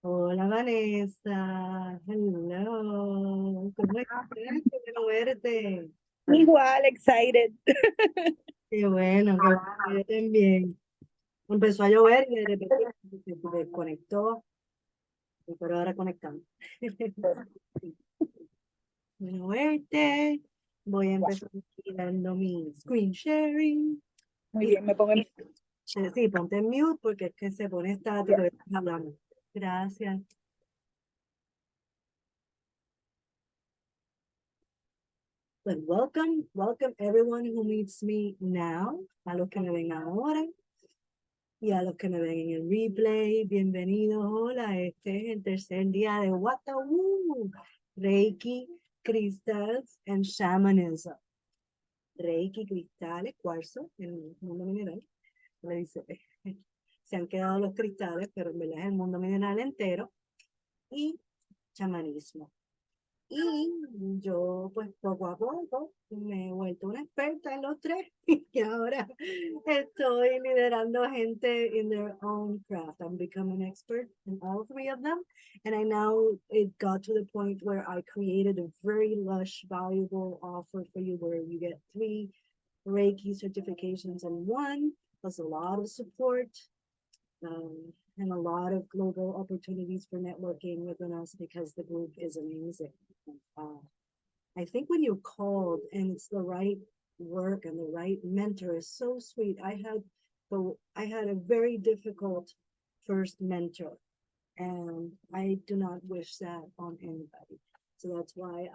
Hola Vanessa, hello, ¿cómo estás? Qué bueno verte. Igual, excited. Qué bueno, yo también. Empezó a llover y de repente se desconectó, pero ahora conectamos. Bueno verte, voy a empezar aquí dando mi screen sharing. Muy Y bien, me pongo en... sí, ponte en mute porque es que se pone estático y estás hablando. Gracias. Pues welcome everyone who meets me now, a los que me ven ahora y a los que me ven en el replay. Bienvenidos, hola, este es el tercer día de What the Woo, Reiki, Crystals and Shamanism. Reiki, cristales, cuarzo, en el mundo mineral. Le dice, se han quedado los cristales, pero en verdad es el mundo mineral entero. Y chamanismo. Y yo, pues poco a poco, me he vuelto una experta en los tres y ahora estoy liderando a gente in their own craft. I'm becoming an expert in all three of them. And I now, it got to the point where I created a very lush, valuable offer for you where you get 3 Reiki certifications in one, plus a lot of support, and a lot of global opportunities for networking within us because the group is amazing. Uh, I think when you're called and it's the right work and the right mentor is so sweet. I had a very difficult first mentor, and I do not wish that on anybody. So that's why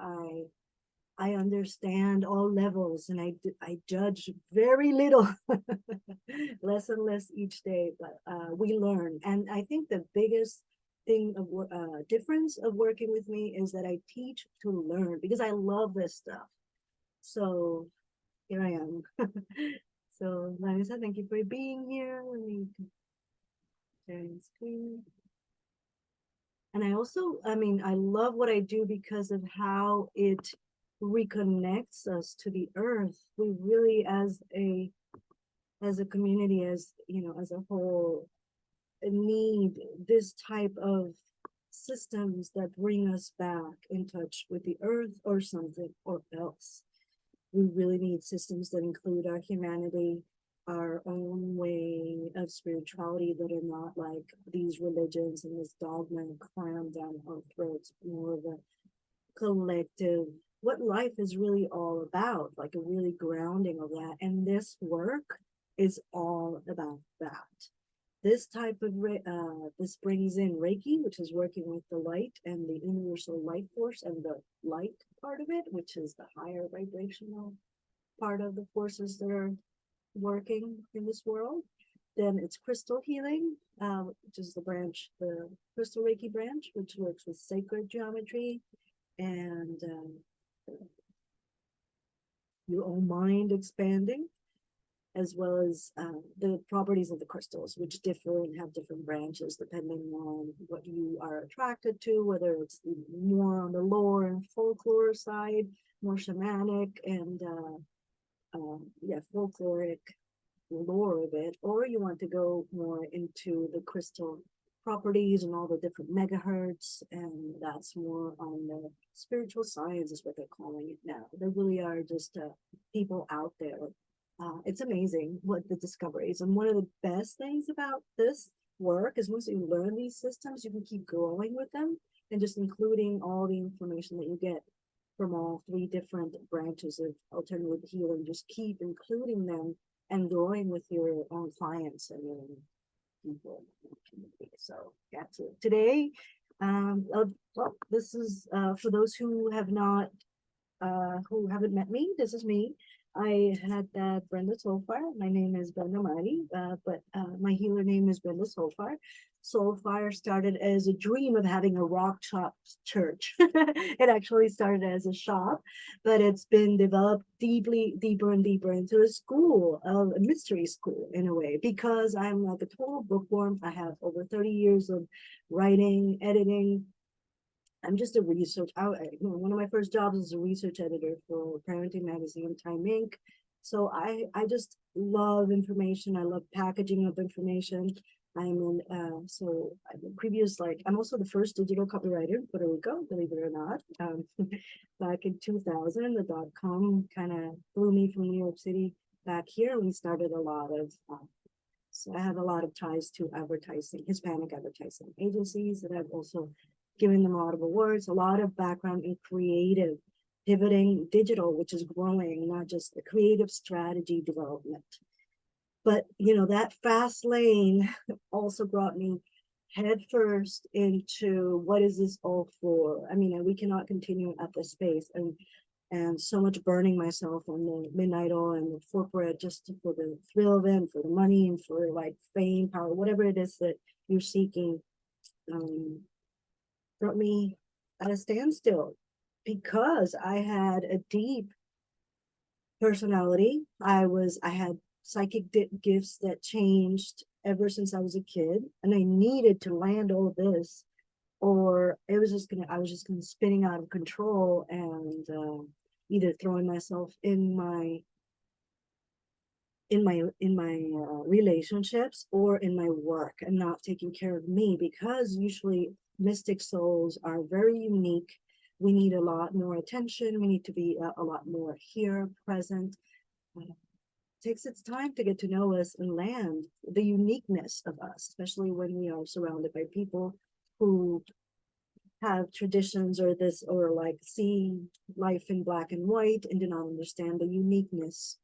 I understand all levels and I judge very little, less and less each day, but we learn. And I think the biggest thing of difference of working with me is that I teach to learn because I love this stuff. So here I am. So Vanessa, thank you for being here. Let me share the screen. And I love what I do because of how it reconnects us to the earth. We really, as a community, as a whole, need this type of systems that bring us back in touch with the earth or something or else. We really need systems that include our humanity, our own way of spirituality that are not like these religions and this dogma crammed down our throats, more of a collective, what life is really all about, like a really grounding of that. And this work is all about that. This type of this brings in Reiki, which is working with the light and the universal light force and the light part of it, which is the higher vibrational part of the forces that are working in this world. Then it's crystal healing, which is the crystal Reiki branch, which works with sacred geometry and your own mind expanding, as well as the properties of the crystals, which differ and have different branches depending on what you are attracted to, whether it's more on the lore and folklore side, more shamanic and folkloric lore of it, or you want to go more into the crystal properties and all the different megahertz, and that's more on the spiritual science is what they're calling it now. There really are just people out there. It's amazing what the discoveries, and one of the best things about this work is once you learn these systems, you can keep growing with them and just including all the information that you get from all 3 different branches of alternative healing. Just keep including them and growing with your own clients and your own people. So that's it. Today, well, this is for those who have not, who haven't met me. This is me. I had that Brenda Soulfire. My name is Brenda Marty, but my healer name is Brenda Soulfire. Soulfire started as a dream of having a rock shop church. It actually started as a shop, but it's been developed deeper and deeper into a school, a mystery school in a way, because I'm like a total bookworm. I have over 30 years of writing, editing. I'm just a research. One of my first jobs was a research editor for parenting magazine Time Inc. So I just love information. I love packaging up information. I'm in, so I'm a previous, like, I'm also the first digital copywriter in Puerto Rico, believe it or not. Back in 2000, the .com kind of flew me from New York City back here. We started a lot of, so I have a lot of ties to advertising, Hispanic advertising agencies that I've also given them audible words, a lot of background in creative, pivoting digital, which is growing, not just the creative strategy development. But that fast lane also brought me headfirst into what is this all for? I mean, we cannot continue at this space and so much burning myself on the Meditaiton and the corporate just for the thrill of it, and for the money and for like fame, power, whatever it is that you're seeking, brought me at a standstill because I had a deep personality. I had psychic gifts that changed ever since I was a kid, and I needed to land all of this, or I was just gonna spinning out of control and either throwing myself in my relationships or in my work and not taking care of me, because usually mystic souls are very unique. We need a lot more attention. We need to be a lot more here, present. Takes its time to get to know us and land the uniqueness of us, especially when we are surrounded by people who have traditions or this, or like see life in black and white and do not understand the uniqueness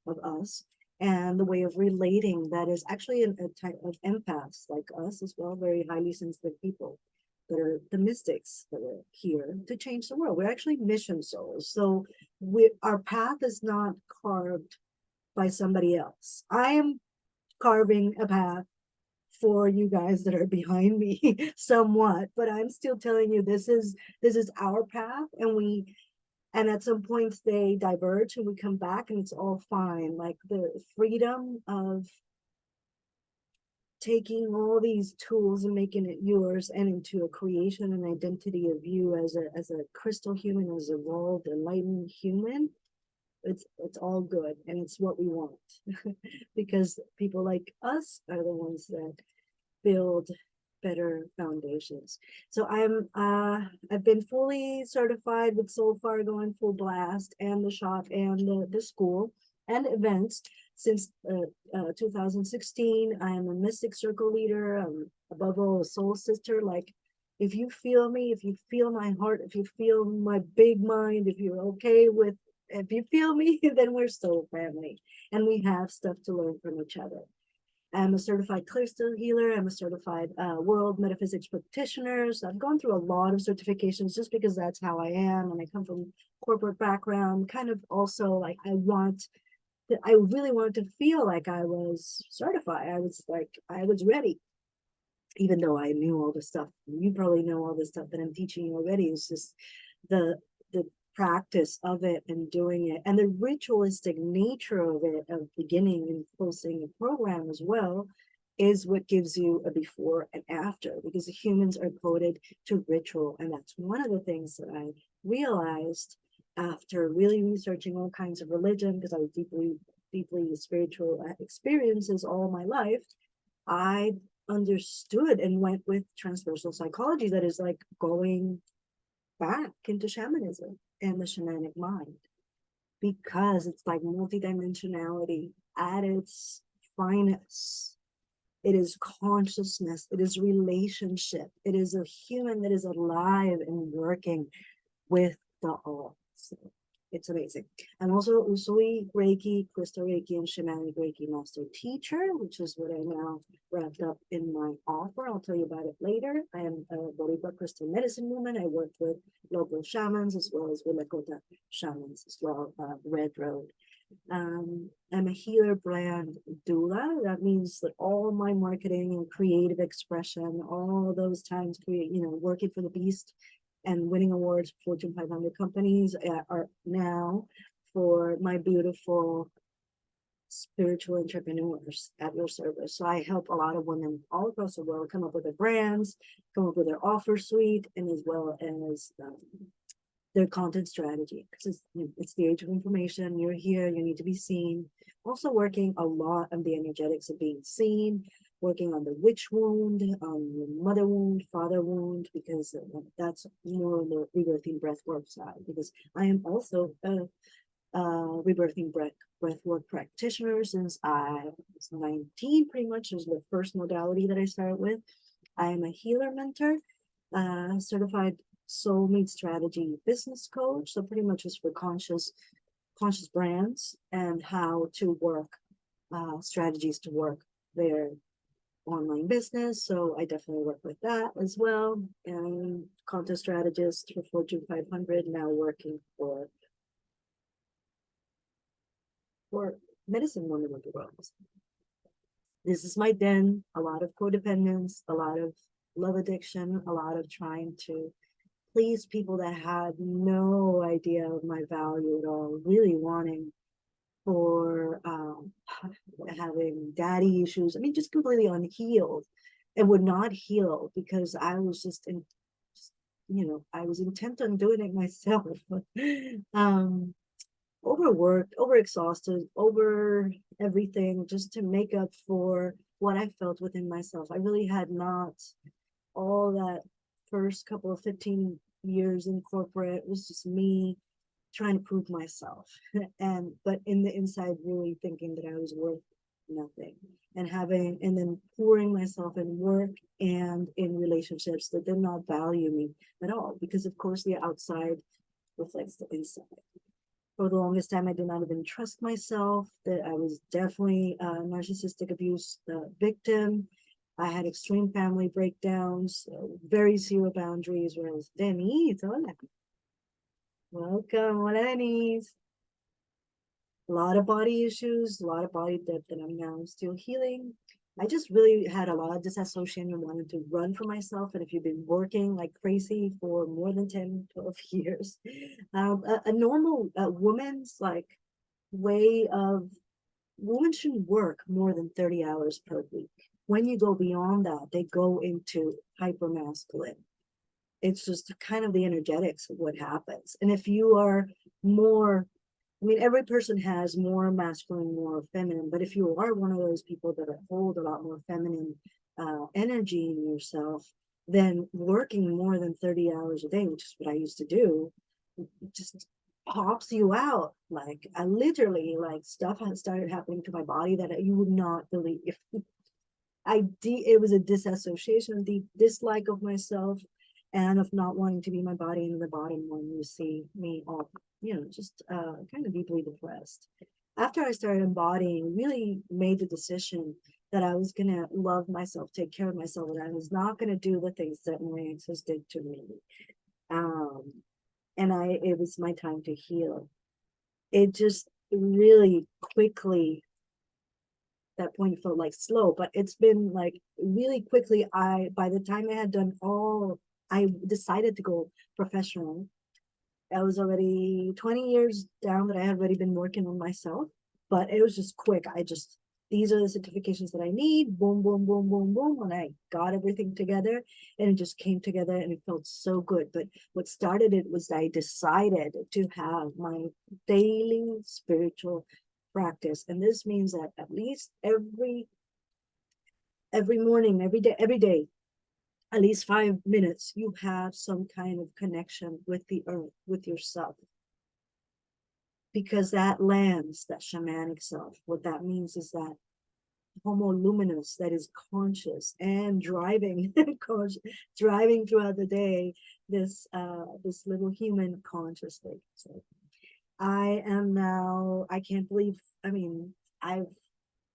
of us and the way of relating that is actually a type of empaths like us as well, very highly sensitive people that are the mystics that are here to change the world. We're actually mission souls. So our path is not carved by somebody else. I am carving a path for you guys that are behind me somewhat, but I'm still telling you this is our path, and at some points they diverge and we come back and it's all fine. Like the freedom of taking all these tools and making it yours and into a creation and identity of you as a crystal human, as a evolved, enlightened human. It's all good and it's what we want because people like us are the ones that build better foundations. So I've been fully certified with Soul Fargo and Full Blast and the shop and the school and events since 2016. I am a mystic circle leader. Above all, a soul sister. Like, if you feel me, if you feel my heart, if you feel my big mind, if you're okay with, if you feel me, then we're soul family and we have stuff to learn from each other. I'm a certified crystal healer. I'm a certified world metaphysics practitioner. So I've gone through a lot of certifications just because that's how I am. And I come from corporate background, kind of also like I really wanted to feel like I was certified. I was ready, even though I knew all the stuff. You probably know all the stuff that I'm teaching you already. It's just the practice of it and doing it and the ritualistic nature of it, of beginning and closing a program as well, is what gives you a before and after, because the humans are coded to ritual. And that's one of the things that I realized after really researching all kinds of religion, because I was deeply spiritual experiences all my life. I understood and went with transpersonal psychology, that is like going back into shamanism and the shamanic mind, because it's like multidimensionality at its finest. It is consciousness, it is relationship, it is a human that is alive and working with the all. So it's amazing. I'm also Usui Reiki, Crystal Reiki, and Shamanic Reiki Master Teacher, which is what I now wrapped up in my offer. I'll tell you about it later. I am a Boricua Crystal Medicine Woman. I work with local shamans as well as with Lakota shamans as well, Red Road. I'm a healer brand doula. That means that all my marketing and creative expression, all those times working for the beast and winning awards for Fortune 500 companies, are now for my beautiful spiritual entrepreneurs at your service. So I help a lot of women all across the world come up with their brands, come up with their offer suite, and as well as their content strategy, because it's the age of information. You're here, you need to be seen. Also working a lot on the energetics of being seen, working on the witch wound, on the mother wound, father wound, because that's more on the rebirthing breathwork side. Because I am also a rebirthing breathwork practitioner since I was 19, pretty much is the first modality that I started with. I am a healer mentor, certified soulmate strategy business coach. So pretty much is for conscious brands and how to work strategies to work their online business. So I definitely work with that as well. And content strategist for Fortune 500, now working for medicine women of the world. This is my den, a lot of codependence, a lot of love addiction, a lot of trying to please people that had no idea of my value at all, really wanting for having daddy issues. I mean, just completely unhealed and would not heal because I was just I was intent on doing it myself. Overworked, overexhausted, over everything just to make up for what I felt within myself. I really had not all that first couple of 15 years in corporate. It was just me trying to prove myself but in the inside really thinking that I was worth nothing and then pouring myself in work and in relationships that did not value me at all, because of course the outside reflects the inside. For the longest time, I did not even trust myself, that I was definitely a narcissistic abuse victim. I had extreme family breakdowns, very zero boundaries, where I was, Denise, hola. Welcome, hola, Denise. A lot of body issues, a lot of body depth that I'm now still healing. I just really had a lot of disassociation and wanted to run for myself. And if you've been working like crazy for more than 10, 12 years, a normal woman's like way of, women shouldn't work more than 30 hours per week. When you go beyond that, they go into hypermasculine. It's just kind of the energetics of what happens. And if you are more, I mean, every person has more masculine, more feminine, but if you are one of those people that hold a lot more feminine energy in yourself, then working more than 30 hours a day, which is what I used to do, just pops you out. Like I literally, like stuff had started happening to my body that you would not believe. It was a disassociation, the dislike of myself and of not wanting to be my body. And the bottom one, you see me all, just kind of deeply depressed. After I started embodying, really made the decision that I was going to love myself, take care of myself, and I was not going to do the things that my exes did to me. It was my time to heal. It just really quickly, that point felt like slow, but it's been like really quickly. By the time I had done all, I decided to go professional. I was already 20 years down that I had already been working on myself, but it was just quick. These are the certifications that I need. Boom, boom, boom, boom, boom. And I got everything together and it just came together and it felt so good. But what started it was I decided to have my daily spiritual practice. And this means that at least every morning, every day, at least 5 minutes, you have some kind of connection with the earth, with yourself. Because that lands, that shamanic self, what that means is that homo luminous, that is conscious and driving driving throughout the day, this little human consciously. So I am now, I can't believe, I mean, I've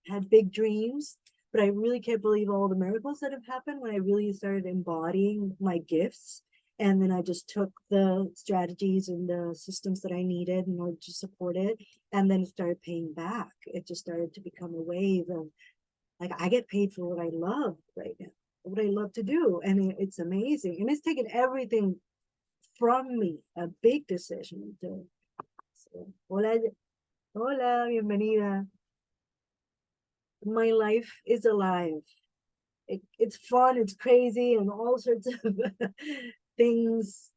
had big dreams, but I really can't believe all the miracles that have happened when I really started embodying my gifts. And then I just took the strategies and the systems that I needed in order to support it. And then it started paying back. It just started to become a wave of, like, I get paid for what I love right now, what I love to do. And it's amazing. And it's taken everything from me, a big decision to. So, hola, hola, bienvenida. My life is alive. It's fun, it's crazy, and all sorts of things,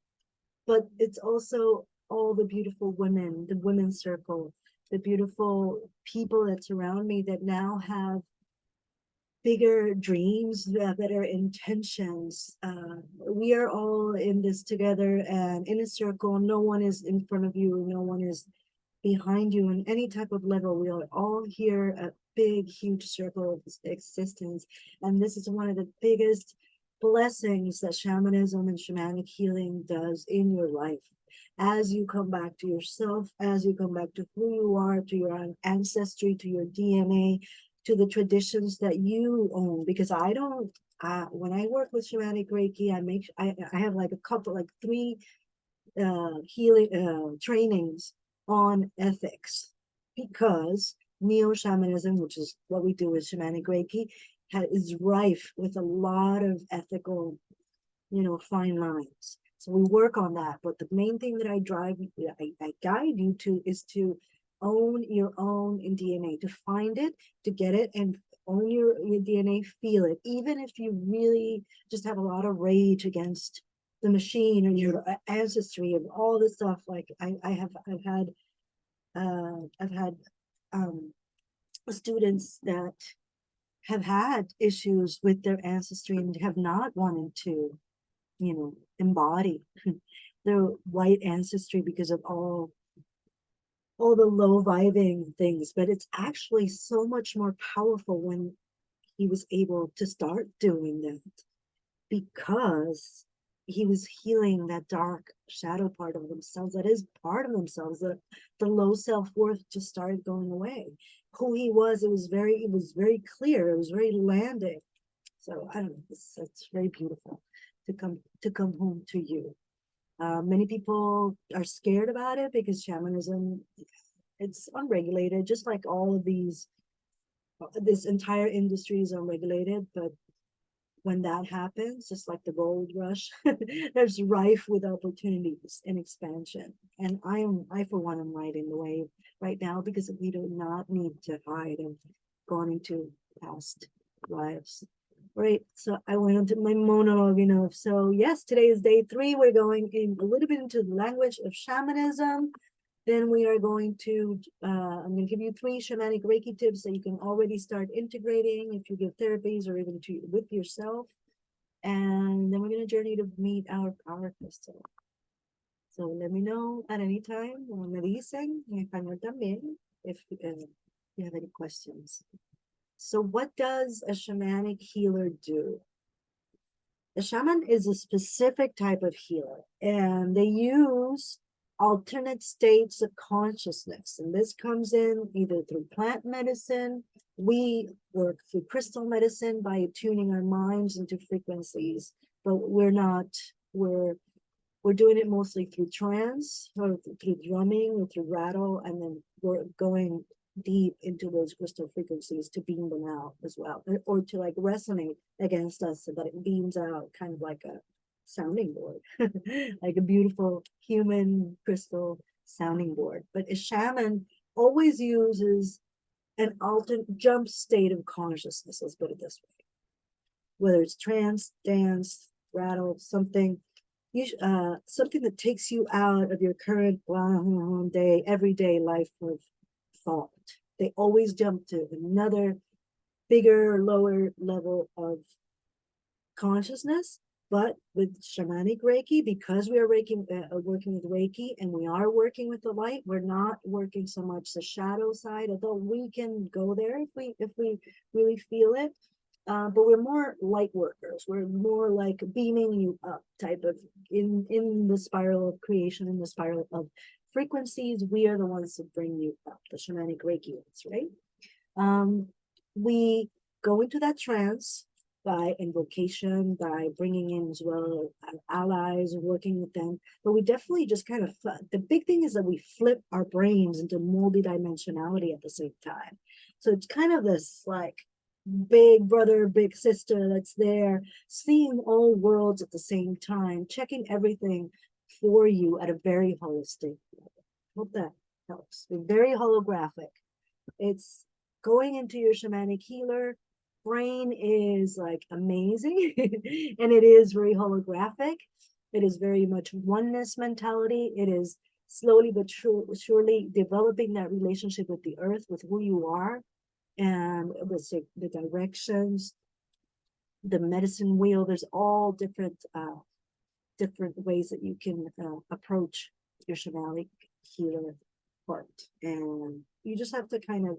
but it's also all the beautiful women, the women's circle, the beautiful people that surround me that now have bigger dreams, better intentions. We are all in this together and in a circle. No one is in front of you, no one is behind you in any type of level. We are all here, a big, huge circle of existence. And this is one of the biggest blessings that shamanism and shamanic healing does in your life. As you come back to yourself, as you come back to who you are, to your ancestry, to your DNA, to the traditions that you own. Because I don't, when I work with shamanic Reiki, I have like a couple, like three healing trainings on ethics, because neo-shamanism, which is what we do with shamanic Reiki, is rife with a lot of ethical, fine lines. So we work on that. But the main thing that I guide you to is to own your own DNA, to find it, to get it, and own your DNA, feel it. Even if you really just have a lot of rage against the machine and your ancestry and all this stuff. Like I've had students that have had issues with their ancestry and have not wanted to, embody their white ancestry because of all the low vibing things. But it's actually so much more powerful when he was able to start doing that, because he was healing that dark shadow part of themselves, that is part of themselves, that the low self-worth just started going away. Who he was, it was very clear, it was very landing. So I don't know, it's very beautiful to come home to you. Many people are scared about it because shamanism, it's unregulated, just like all of this entire industry is unregulated. But when that happens, just like the gold rush, there's rife with opportunities and expansion. And I for one am riding the wave right now, because we do not need to hide and gone into past lives. Right. So I went into my monologue. So yes, today is day 3. We're going in a little bit into the language of shamanism. Then we are going to, I'm going to give you 3 shamanic Reiki tips that you can already start integrating if you give therapies or even with yourself. And then we're going to journey to meet our power crystal. So let me know at any time, me dicen, en español también, if you have any questions. So what does a shamanic healer do? The shaman is a specific type of healer, and they use alternate states of consciousness. And this comes in either through plant medicine. We work through crystal medicine by tuning our minds into frequencies, but we're doing it mostly through trance, or through drumming, or through rattle, and then we're going deep into those crystal frequencies to beam them out as well, or to like resonate against us so that it beams out, kind of like a sounding board, like a beautiful human crystal sounding board. But a shaman always uses an alternate jump state of consciousness, let's put it this way, whether it's trance, dance, rattle, something that takes you out of your current day, everyday life of thought. They always jump to another bigger, lower level of consciousness. But with shamanic Reiki, because we are working with Reiki, and we are working with the light, we're not working so much the shadow side, although we can go there if we really feel it. But we're more light workers. We're more like beaming you up type of in the spiral of creation, in the spiral of frequencies. We are the ones that bring you up, the shamanic Reiki ones, right? We go into that trance by invocation, by bringing in as well allies, working with them. But we definitely just kind of, the big thing is that we flip our brains into multidimensionality at the same time. So it's kind of this like big brother, big sister that's there, seeing all worlds at the same time, checking everything for you at a very holistic level. Hope that helps. It's very holographic. It's going into your shamanic healer brain is like amazing and it is very holographic. It is very much oneness mentality. It is slowly but surely developing that relationship with the earth, with who you are, and the directions, the medicine wheel. There's all different ways that you can approach your shamanic healer part, and you just have to kind of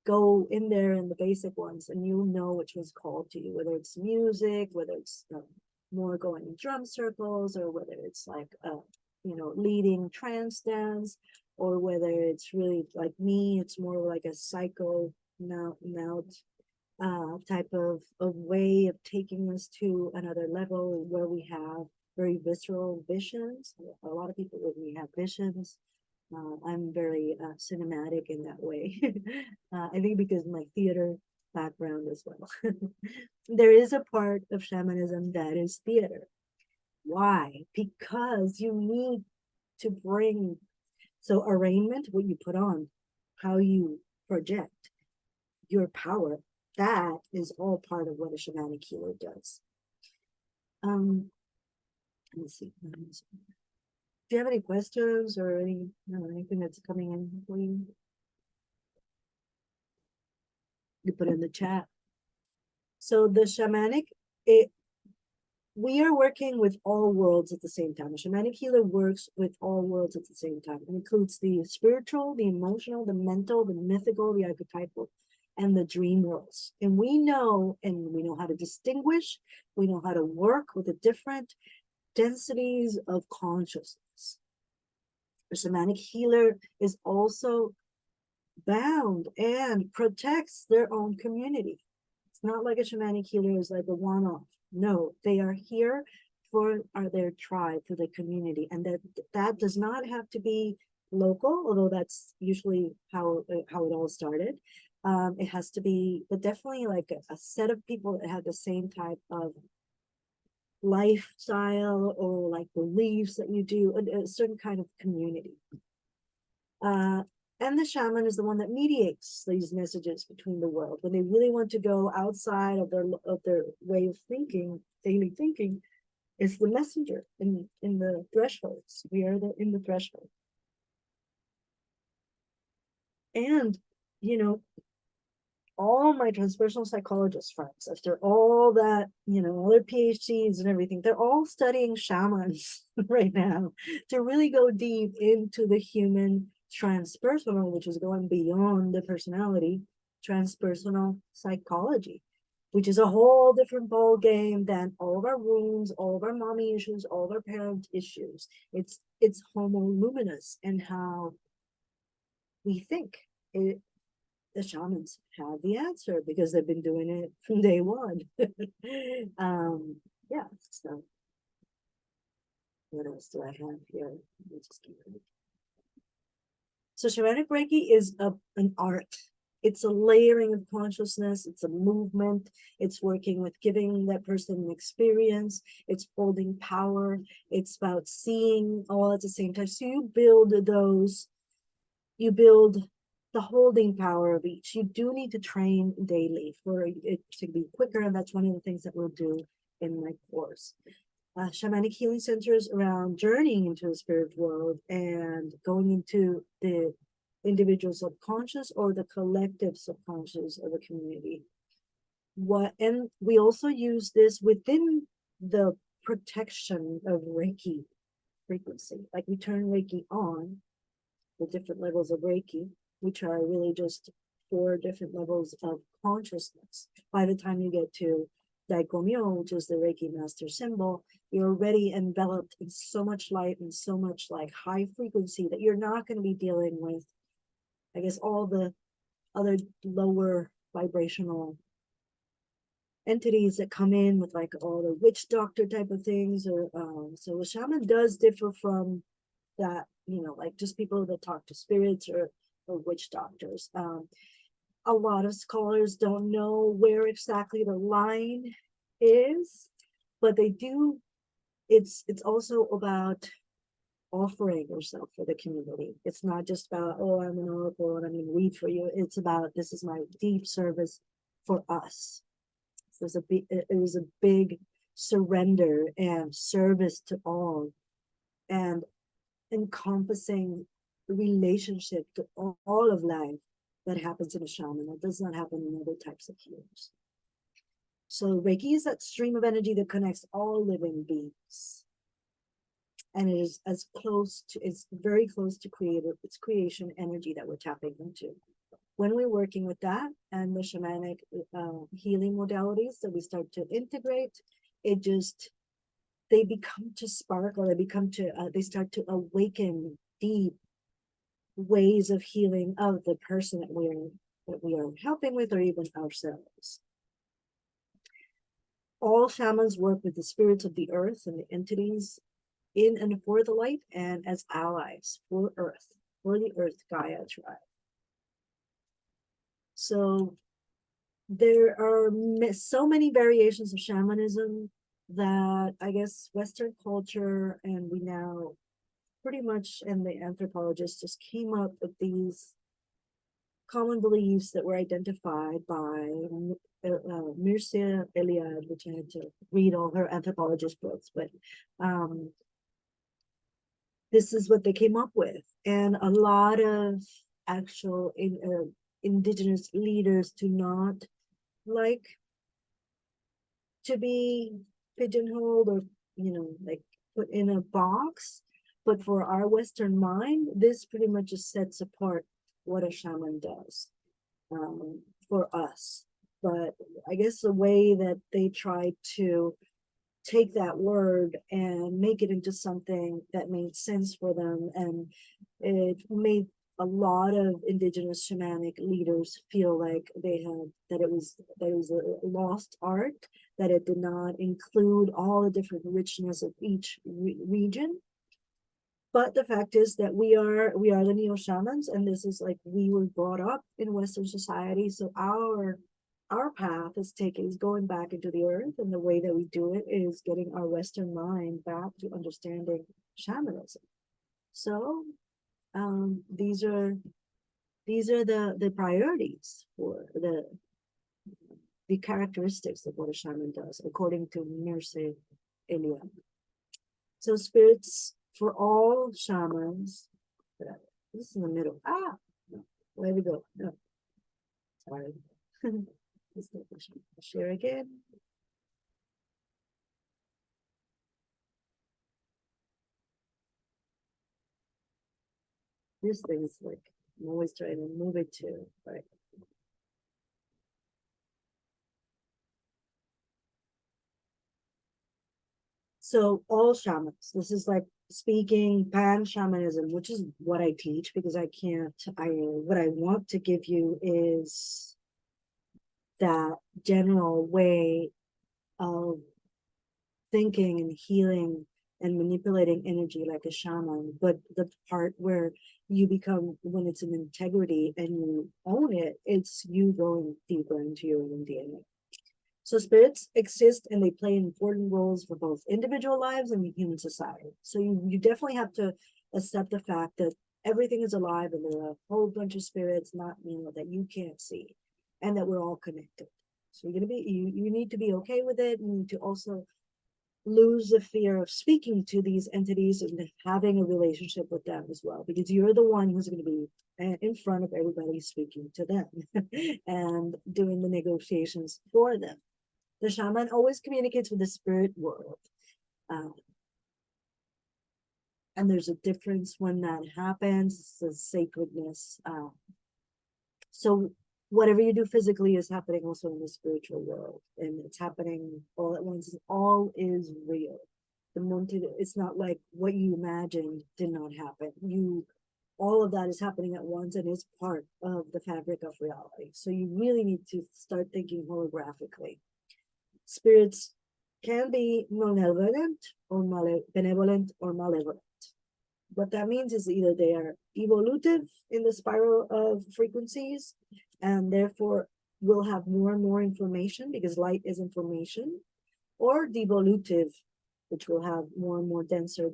go in there in the basic ones, and you'll know which one's called to you, whether it's music, whether it's more going in drum circles, or whether it's like leading trance dance, or whether it's really like me, it's more like a psycho now type of way of taking us to another level where we have very visceral visions. A lot of people, when we have visions, I'm very cinematic in that way. I think because of my theater background as well. There is a part of shamanism that is theater. Why? Because you need to bring, so arraignment, what you put on, how you project your power, that is all part of what a shamanic healer does. Let me see. Do you have any questions or anything that's coming in for you? You put it in the chat. So the shamanic, we are working with all worlds at the same time. A shamanic healer works with all worlds at the same time. It includes the spiritual, the emotional, the mental, the mythical, the archetypal, and the dream worlds. And we know how to distinguish, we know how to work with the different densities of consciousness. A shamanic healer is also bound and protects their own community. It's not like a shamanic healer is like a one-off. No, they are here for their tribe, for the community, and that does not have to be local, although that's usually how it all started. It has to be, but definitely like a set of people that have the same type of lifestyle or like beliefs that you do, a certain kind of community. And the shaman is the one that mediates these messages between the world. When they really want to go outside of their way of thinking, daily thinking, is the messenger in the thresholds. We are in the threshold. And, all my transpersonal psychologist friends, after all that, all their PhDs and everything, they're all studying shamans right now to really go deep into the human transpersonal, which is going beyond the personality, transpersonal psychology, which is a whole different ball game than all of our wounds, all of our mommy issues, all of our parent issues. It's homo luminous and how we think. The shamans have the answer because they've been doing it from day one. Yeah, so what else do I have here? So shamanic Reiki is an art. It's a layering of consciousness. It's a movement. It's working with giving that person an experience. It's holding power. It's about seeing all at the same time. So you build the holding power of each. You do need to train daily for it to be quicker, and that's one of the things that we'll do in my course. Shamanic healing centers around journeying into the spirit world and going into the individual subconscious or the collective subconscious of a community. And we also use this within the protection of Reiki frequency. Like we turn Reiki on, the different levels of Reiki, which are really just 4 different levels of consciousness. By the time you get to Daikomyo, which is the Reiki master symbol, you're already enveloped in so much light and so much like high frequency that you're not going to be dealing with, I guess, all the other lower vibrational entities that come in with like all the witch doctor type of things. Or so a shaman does differ from that, like just people that talk to spirits or witch doctors. A lot of scholars don't know where exactly the line is, but they do. It's also about offering yourself for the community. It's not just about, oh, I'm an oracle and I'm going to read for you. It's about, this is my deep service for us. It was a big surrender and service to all, and encompassing the relationship to all of life that happens in a shaman. That does not happen in other types of healers. So Reiki is that stream of energy that connects all living beings. And it is as close to, it's very close to creative, it's creation energy that we're tapping into. When we're working with that and the shamanic healing modalities that we start to integrate, it just, they become to sparkle, they start to awaken deep ways of healing of the person that we are helping with, or even ourselves. All shamans work with the spirits of the earth and the entities in and for the light, and as allies for Earth, for the Earth Gaia tribe. So there are so many variations of shamanism that I guess Western culture, and we now pretty much, and the anthropologists just came up with these common beliefs that were identified by Mircea Eliade, which I had to read all her anthropologist books, but this is what they came up with. And a lot of actual indigenous leaders do not like to be pigeonholed or, like put in a box. But for our Western mind, this pretty much just sets apart what a shaman does for us. But I guess the way that they try to take that word and make it into something that made sense for them, and it made a lot of indigenous shamanic leaders feel like that it was a lost art, that it did not include all the different richness of each region. But the fact is that we are the neo shamans, and this is like, we were brought up in Western society, so our path is going back into the earth, and the way that we do it is getting our Western mind back to understanding shamanism. So these are the priorities for the characteristics of what a shaman does, according to Mircea Eliade. So spirits for all shamans. This is in the middle. Where we go? No, sorry. Share again. This thing is like, I'm always trying to move it to, right? So all shamans, this is like speaking pan shamanism, which is what I teach, because what I want to give you is that general way of thinking and healing and manipulating energy like a shaman, but the part where you become, when it's an integrity and you own it, it's you going deeper into your own DNA. So spirits exist and they play important roles for both individual lives and human society. So you definitely have to accept the fact that everything is alive, and there are a whole bunch of spirits that you can't see, and that we're all connected. So you need to be okay with it. You need to also lose the fear of speaking to these entities and having a relationship with them as well, because you're the one who's going to be in front of everybody speaking to them and doing the negotiations for them. The shaman always communicates with the spirit world. And there's a difference when that happens. It's a sacredness. So whatever you do physically is happening also in the spiritual world, and it's happening all at once. All is real. It's not like what you imagined did not happen. All of that is happening at once, and it's part of the fabric of reality. So you really need to start thinking holographically. Spirits can be benevolent or malevolent. What that means is either they are evolutive in the spiral of frequencies, and therefore will have more and more information, because light is information, or devolutive, which will have more and more denser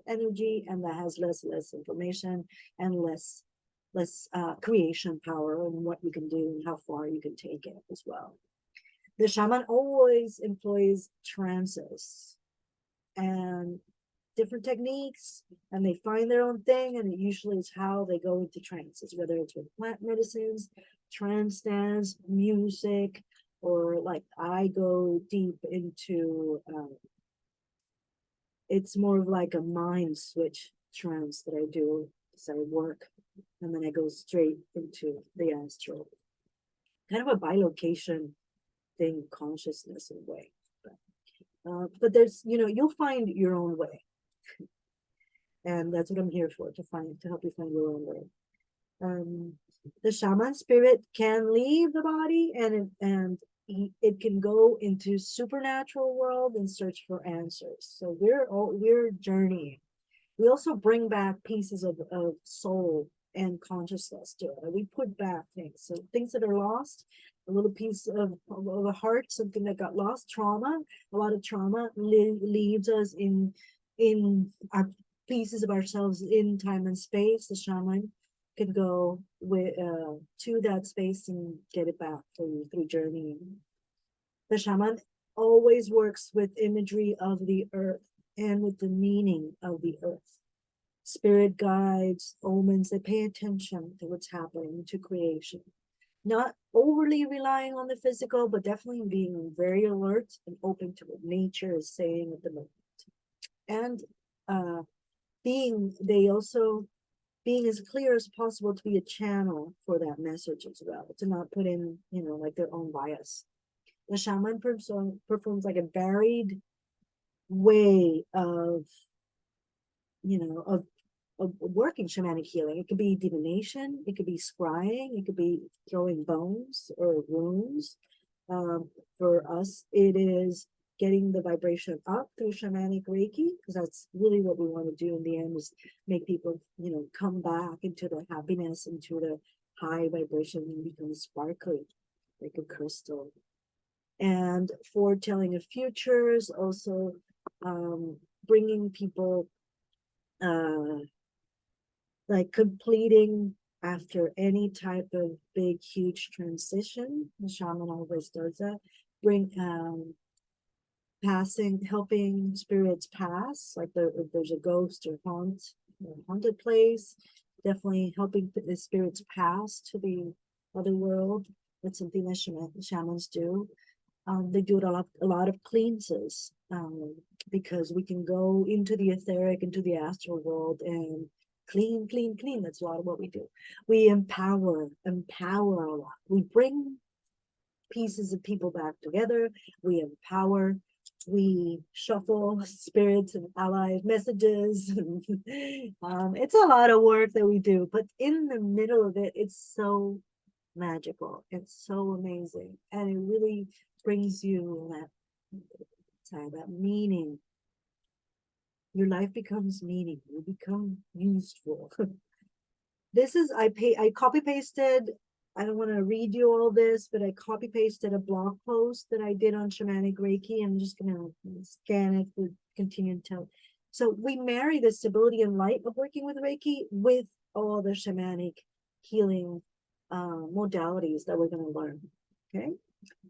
energy, and that has less information and less creation power, and what you can do and how far you can take it as well. The shaman always employs trances, and different techniques, and they find their own thing, and it usually is how they go into trances, whether it's with plant medicines, trance dance, music, or like I go deep into it's more of like a mind switch trance that I do as I work, and then I go straight into the astral, kind of a bilocation thing, consciousness in a way. But there's, you'll find your own way, and that's what I'm here for, to help you find your own way. The shaman spirit can leave the body, and it can go into supernatural world and search for answers. So we're journeying. We also bring back pieces of soul and consciousness to it. We put back things, so things that are lost, a little piece of a heart, something that got lost, trauma. A lot of trauma leaves us in our pieces of ourselves in time and space. The shaman can go with to that space and get it back through journeying. The shaman always works with imagery of the earth and with the meaning of the earth. Spirit guides, omens, they pay attention to what's happening to creation. Not overly relying on the physical, but definitely being very alert and open to what nature is saying at the moment. And they also being as clear as possible to be a channel for that message as well, to not put in, like their own bias. The shaman performs like a varied way of, of working shamanic healing. It could be divination, it could be scrying, it could be throwing bones or runes. For us, it is getting the vibration up through shamanic Reiki, because that's really what we want to do in the end, is make people, come back into the happiness, into the high vibration, and become sparkly like a crystal. And foretelling of futures, also bringing people like completing after any type of big, huge transition. The shaman always does that. Helping spirits pass, like if there's a ghost or haunted place, definitely helping the spirits pass to the other world. That's something that shamans do. They do it a lot of cleanses, because we can go into the etheric, into the astral world, and clean. That's a lot of what we do. We empower a lot. We bring pieces of people back together. We empower. We shuffle spirits and allies messages. It's a lot of work that we do, but in the middle of it, it's so magical. It's so amazing, and it really brings you that meaning. Your life becomes meaning. You become useful. This is I copy pasted. I don't want to read you all this, but I copy pasted a blog post that I did on Shamanic Reiki. I'm just gonna scan it to continue until. So we marry the stability and light of working with Reiki with all the shamanic healing modalities that we're going to learn. Okay,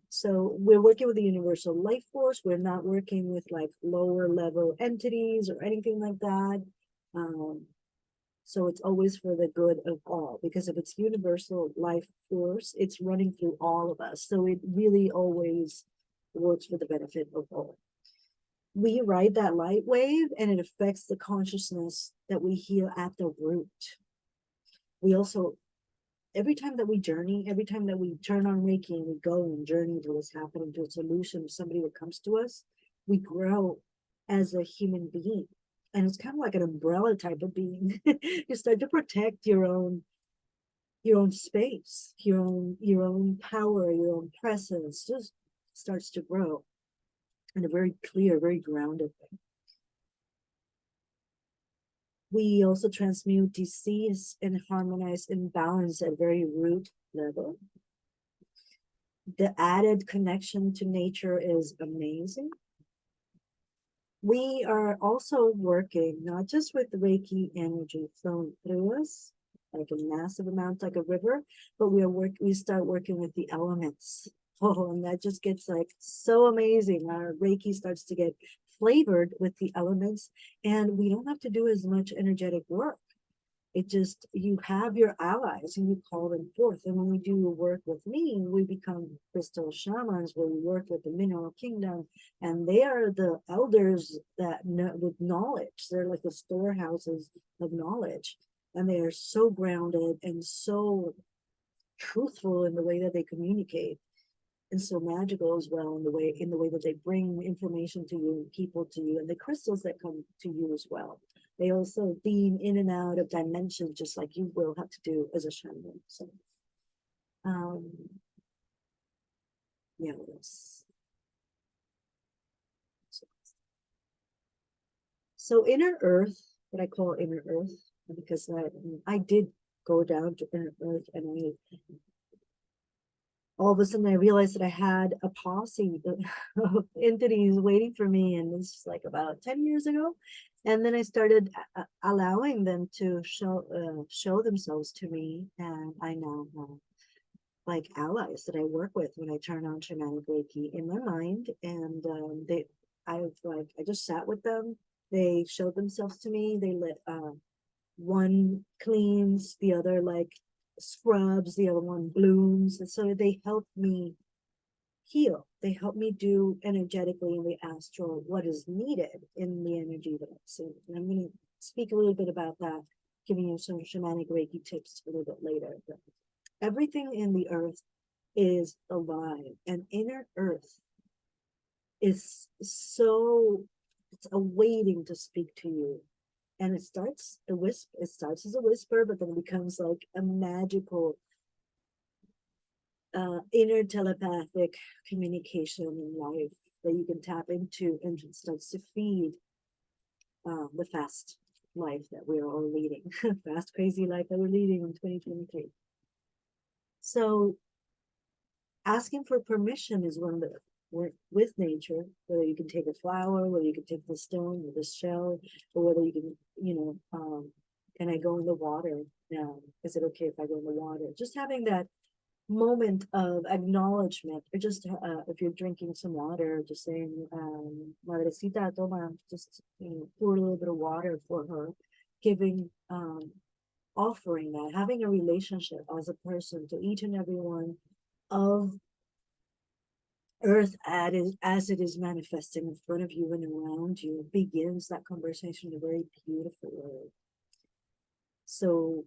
so we're working with the universal life force. We're not working with like lower level entities or anything like that. So it's always for the good of all, because if it's universal life force, it's running through all of us. So it really always works for the benefit of all. We ride that light wave, and it affects the consciousness that we heal at the root. We also, every time that we journey, every time that we turn on Reiki and we go and journey to what's happening, to a solution, somebody that comes to us, we grow as a human being. And it's kind of like an umbrella type of being. You start to protect your own space, your own power, your own presence just starts to grow in a very clear, very grounded way. We also transmute disease and harmonize imbalance at very root level. The added connection to nature is amazing. We are also working not just with Reiki energy flowing through us, like a massive amount, like a river, but we start working with the elements. Oh, and that just gets like so amazing. Our Reiki starts to get flavored with the elements, and we don't have to do as much energetic work. It just, you have your allies and you call them forth. And when we do work with me, we become crystal shamans, where we work with the mineral kingdom, and they are the elders that know, with knowledge. They're like the storehouses of knowledge, and they are so grounded and so truthful in the way that they communicate, and so magical as well in the way that they bring information to you and people to you, and the crystals that come to you as well. They also beam in and out of dimensions, just like you will have to do as a shaman. So, yeah, what else? So inner earth, what I call inner earth, because I did go down to inner earth, and all of a sudden I realized that I had a posse of entities waiting for me, and this is like about 10 years ago. And then I started allowing them to show themselves to me, and I now have like allies that I work with when I turn on Shamanic Reiki in my mind, and I just sat with them. They showed themselves to me. They let one cleans, the other like scrubs, the other one blooms, and so they help me heal. They help me do energetically in the astral what is needed in the energy that I see. And I'm going to speak a little bit about that, giving you some shamanic Reiki tips a little bit later. But everything in the earth is alive, and inner earth is so, it's awaiting to speak to you. And it starts as a whisper, but then it becomes like a magical inner telepathic communication in life that you can tap into, and it starts to feed the fast life that we're all leading, fast, crazy life that we're leading in 2023. So asking for permission is one of the work with nature, whether you can take a flower, whether you can take the stone or the shell, or whether you can, can I go in the water now? Is it okay if I go in the water? Just having that moment of acknowledgement, or just if you're drinking some water, just saying, Madrecita, toma, just pour a little bit of water for her, giving, offering that, having a relationship as a person to each and every one of earth as it is manifesting in front of you and around you, begins that conversation in a very beautiful way. So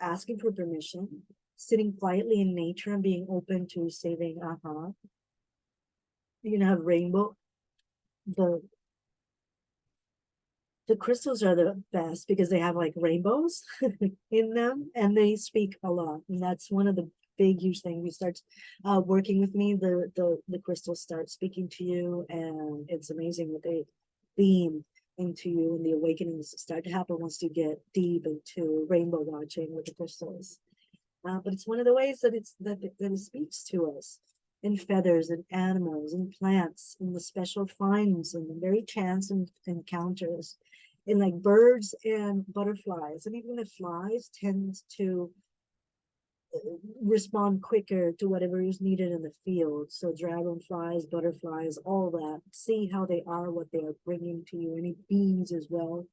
asking for permission, sitting quietly in nature and being open to receiving you can have rainbow. The crystals are the best because they have like rainbows in them, and they speak a lot, and that's one of the big huge thing. You start working with me, the crystals start speaking to you, and it's amazing what they beam into you, and the awakenings start to happen once you get deep into rainbow watching with the crystals. But it's one of the ways that it speaks to us, in feathers and animals and plants, and the special finds and the very chance and encounters, in like birds and butterflies. And even the flies tends to respond quicker to whatever is needed in the field. So dragonflies, butterflies, all that, see how they are, what they are bringing to you. Any bees as well,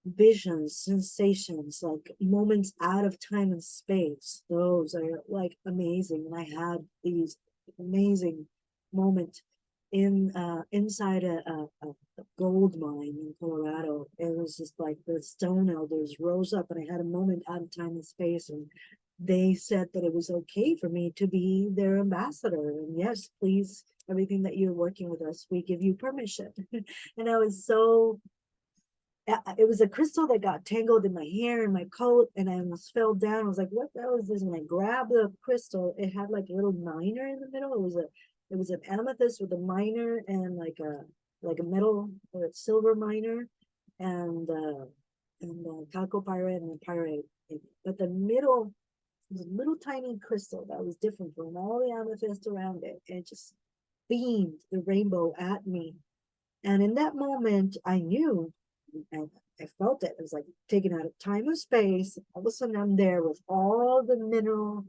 visions, sensations, like moments out of time and space. Those are like amazing. And I had these amazing moments in inside a gold mine in Colorado. It was just like the stone elders rose up, and I had a moment out of time and space, and they said that it was okay for me to be their ambassador. And yes, please, everything that you're working with us, we give you permission. And I was so, it was a crystal that got tangled in my hair and my coat, and I almost fell down. I was like, what the hell is this? And I grabbed the crystal. It had like a little miner in the middle. It was an amethyst with a miner, and like a metal or a silver miner, and chalcopyrite and a pyrite. But the middle was a little tiny crystal that was different from all the amethyst around it, and it just beamed the rainbow at me. And in that moment, I knew, I felt it. It was like taken out of time and space. All of a sudden, I'm there with all the mineral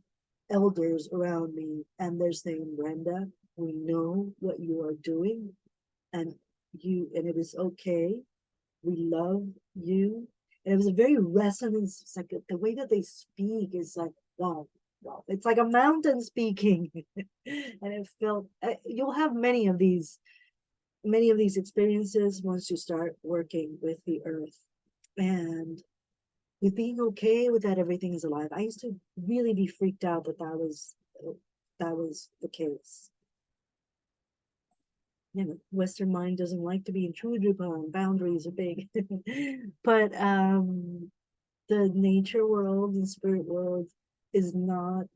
elders around me, and they're saying, Brenda, we know what you are doing, and you, and it is okay. We love you. And it was a very resonance. It's like the way that they speak is like, wow, wow. It's like a mountain speaking. And it felt, you'll have many of these experiences once you start working with the earth. And with being okay with that everything is alive. I used to really be freaked out that that was the case. You know, Western mind doesn't like to be intruded upon. Boundaries are big. But the nature world and spirit world is not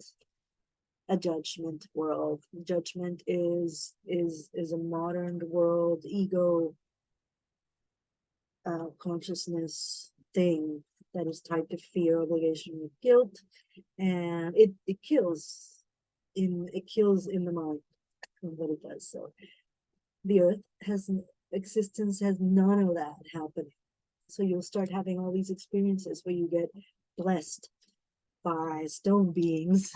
a judgment world. Judgment is a modern world ego consciousness thing that is tied to fear, obligation, and guilt, and it kills in the mind what it does. So the earth has existence has none of that happening. So you'll start having all these experiences where you get blessed by stone beings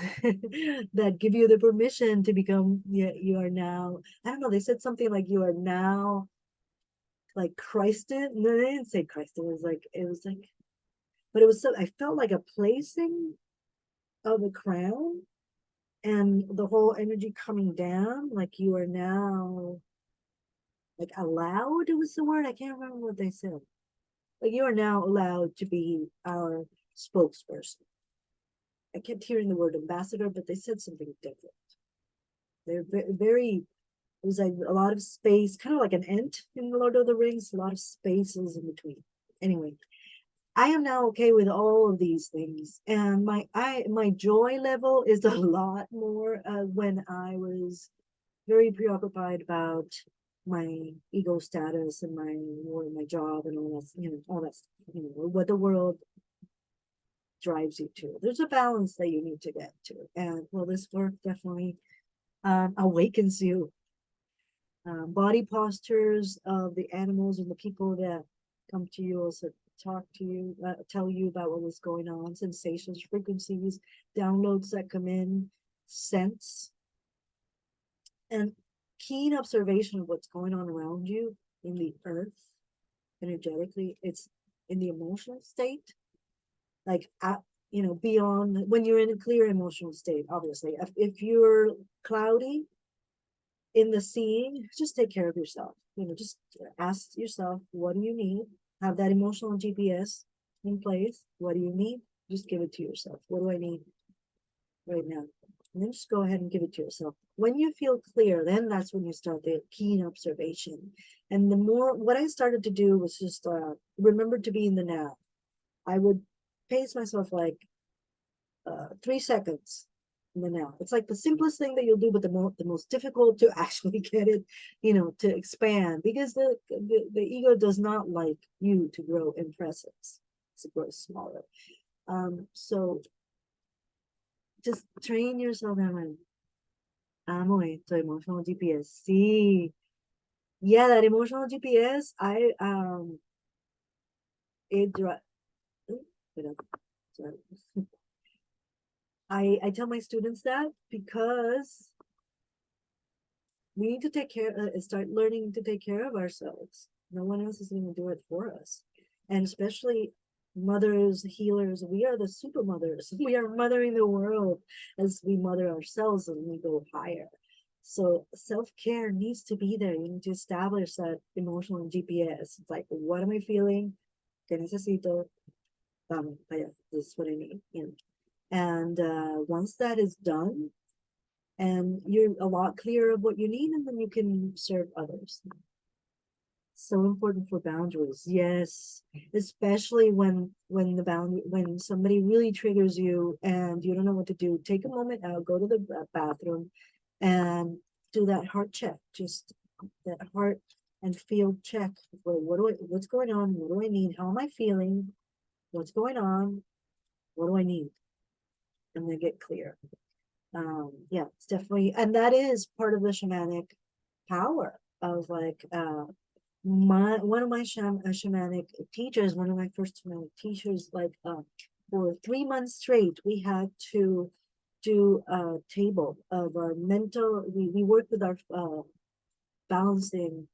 that give you the permission to become, you are now, I don't know, they said something like you are now like Christed. No, they didn't say Christ. It was like, but it was so, I felt like a placing of a crown and the whole energy coming down, like you are now like allowed, it was the word, I can't remember what they said. Like you are now allowed to be our spokesperson. I kept hearing the word ambassador, but they said something different. They're very, it was like a lot of space, kind of like an ent in the Lord of the Rings, a lot of spaces in between. Anyway, I am now okay with all of these things, and my joy level is a lot more when I was very preoccupied about my ego status and my job and all that, all that stuff, what the world drives you to. There's a balance that you need to get to, and well, this work definitely awakens you. Body postures of the animals and the people that come to you also talk to you, tell you about what was going on, sensations, frequencies, downloads that come in, sense, and keen observation of what's going on around you in the earth energetically. It's in the emotional state, like beyond when you're in a clear emotional state. Obviously, if you're cloudy in the seeing, just take care of yourself. Just ask yourself, what do you need? Have that emotional GPS in place. What do you need? Just give it to yourself. What do I need right now? And then just go ahead and give it to yourself. When you feel clear, then that's when you start the keen observation. And the more, what I started to do was just remember to be in the now. I would pace myself like 3 seconds in the now. It's like the simplest thing that you'll do, but the most difficult to actually get it, to expand, because the ego does not like you to grow in presence. It grows smaller. So just train yourself in amo esto, emotional GPS. Sí. Yeah, that emotional GPS, it I tell my students that because we need to take care, start learning to take care of ourselves. No one else is going to do it for us. And especially mothers, healers, we are the super mothers. We are mothering the world as we mother ourselves and we go higher. So self-care needs to be there. You need to establish that emotional GPS. It's like, what am I feeling? ¿Qué necesito? This is what I need. And once that is done, and you're a lot clearer of what you need, and then you can serve others. So important for boundaries. Yes, especially when somebody really triggers you and you don't know what to do. Take a moment out, go to the bathroom, and do that heart check. Just that heart and field check. What's going on? What do I need? How am I feeling? What's going on? What do I need? And then get clear. Yeah, it's definitely, and that is part of the shamanic power of like one of my shamanic teachers, one of my first shamanic teachers, like for 3 months straight, we had to do a table of our mental. We worked with our balancing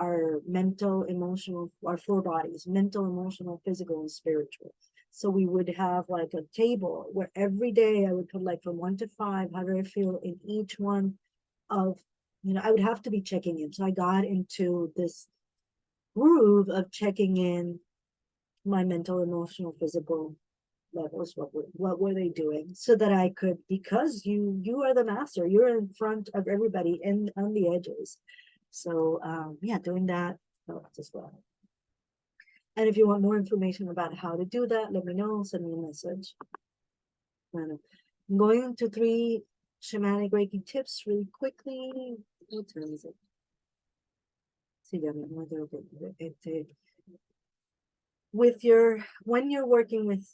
our mental, emotional, our four bodies, mental, emotional, physical, and spiritual. So we would have like a table where every day I would put like from 1 to 5, how do I feel in each one of, I would have to be checking in. So I got into this groove of checking in my mental, emotional, physical levels. What were they doing, so that I could, because you are the master, you're in front of everybody and on the edges. So yeah, doing that helps as well. And if you want more information about how to do that, let me know, send me a message. I'm going into 3 shamanic Reiki tips really quickly. What time is it? When you're working with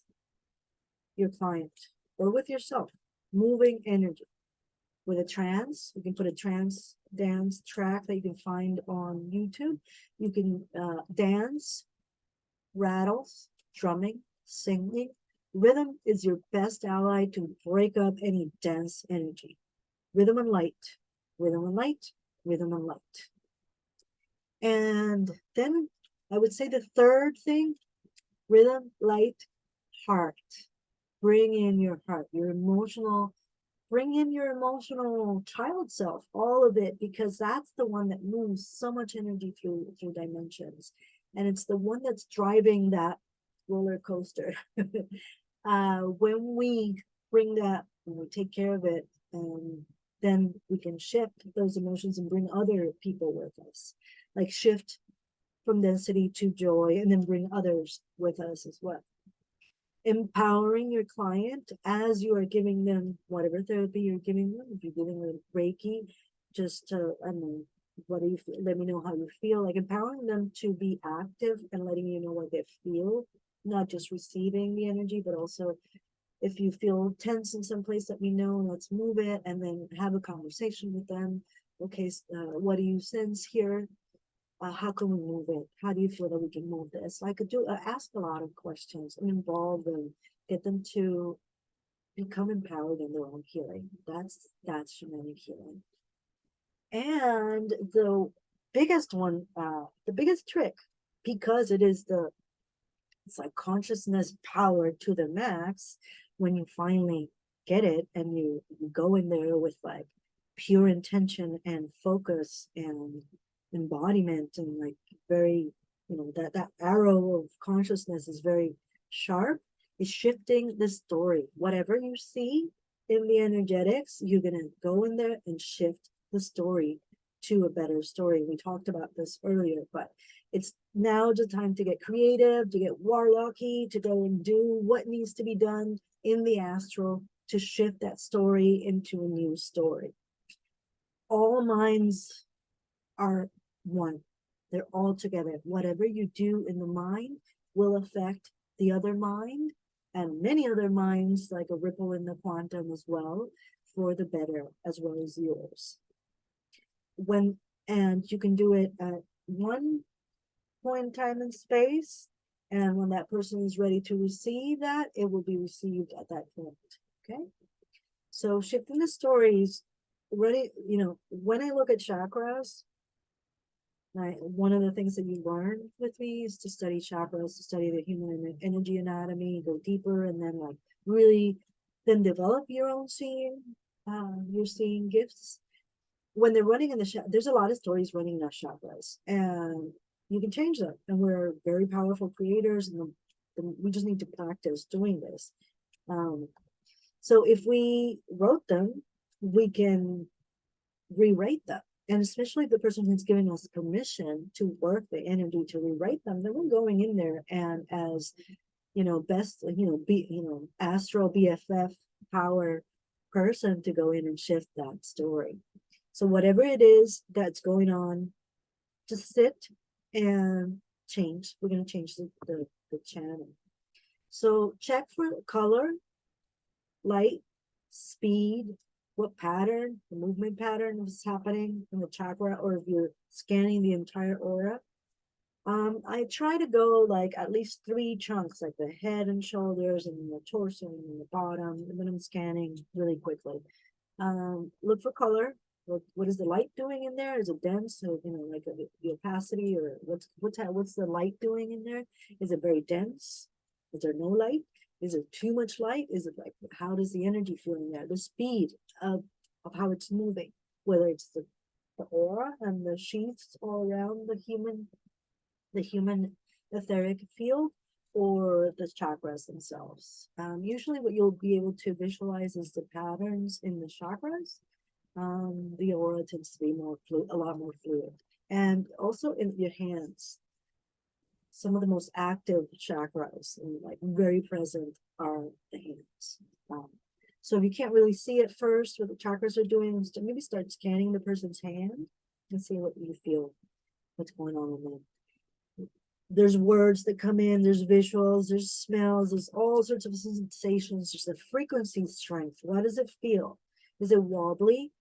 your client or with yourself, moving energy with a trance, you can put a trance dance track that you can find on YouTube. You can dance, rattles, drumming, singing. Rhythm is your best ally to break up any dense energy. Rhythm and light, rhythm and light, rhythm and light. And then I would say the third thing, rhythm, light, heart. Bring in your heart, your emotional, bring in your emotional child self, all of it, because that's the one that moves so much energy through dimensions. And it's the one that's driving that roller coaster. When we bring that, when we take care of it, then we can shift those emotions and bring other people with us. Like shift from density to joy, and then bring others with us as well. Empowering your client as you are giving them whatever therapy you're giving them. If you're giving them Reiki, just to, I mean, what do you feel? Let me know how you feel. Like empowering them to be active and letting you know what they feel, not just receiving the energy, but also if you feel tense in some place, let me know. Let's move it, and then have a conversation with them. Okay, what do you sense here? How can we move it? How do you feel that we can move this? I could ask a lot of questions and involve them, get them to become empowered in their own healing. That's shamanic healing. And the biggest one, the biggest trick, because it's like consciousness power to the max. When you finally get it and you go in there with like pure intention and focus and embodiment, and like very, that arrow of consciousness is very sharp, is shifting the story. Whatever you see in the energetics, you're gonna go in there and shift the story to a better story. We talked about this earlier, but it's now the time to get creative, to get warlocky, to go and do what needs to be done in the astral to shift that story into a new story. All minds are one. They're all together. Whatever you do in the mind will affect the other mind and many other minds, like a ripple in the quantum as well, for the better, as well as yours. And you can do it at one point in time and space, and when that person is ready to receive that, it will be received at that point. Okay, so shifting the stories, ready, when I look at chakras, one of the things that you learn with me is to study chakras, to study the human energy anatomy, go deeper, and then like really then develop your own seeing gifts. When they're running in there's a lot of stories running in our chakras, and you can change them. And we're very powerful creators, and we just need to practice doing this. So if we wrote them, we can rewrite them. And especially the person who's giving us permission to work the energy to rewrite them, then we're going in there and as, best, astral BFF power person to go in and shift that story. So whatever it is that's going on, just sit and change. We're going to change the channel. So check for color, light, speed, what pattern, the movement pattern is happening in the chakra, or if you're scanning the entire aura. I try to go like at least 3 chunks, like the head and shoulders, and the torso and the bottom, and then I'm scanning really quickly. Look for color, what is the light doing in there? Is it dense? So, like the opacity, or what's the light doing in there? Is it very dense? Is there no light? Is it too much light? Is it like, how does the energy feel in there? The speed of how it's moving, whether it's the aura and the sheaths all around the human etheric field, or the chakras themselves. Usually what you'll be able to visualize is the patterns in the chakras. The aura tends to be a lot more fluid. And also in your hands, some of the most active chakras and like very present are the hands. So if you can't really see at first what the chakras are doing, maybe start scanning the person's hand and see what you feel, what's going on in them. There's words that come in, there's visuals, there's smells, there's all sorts of sensations. There's a frequency strength. What does it feel? Is it wobbly?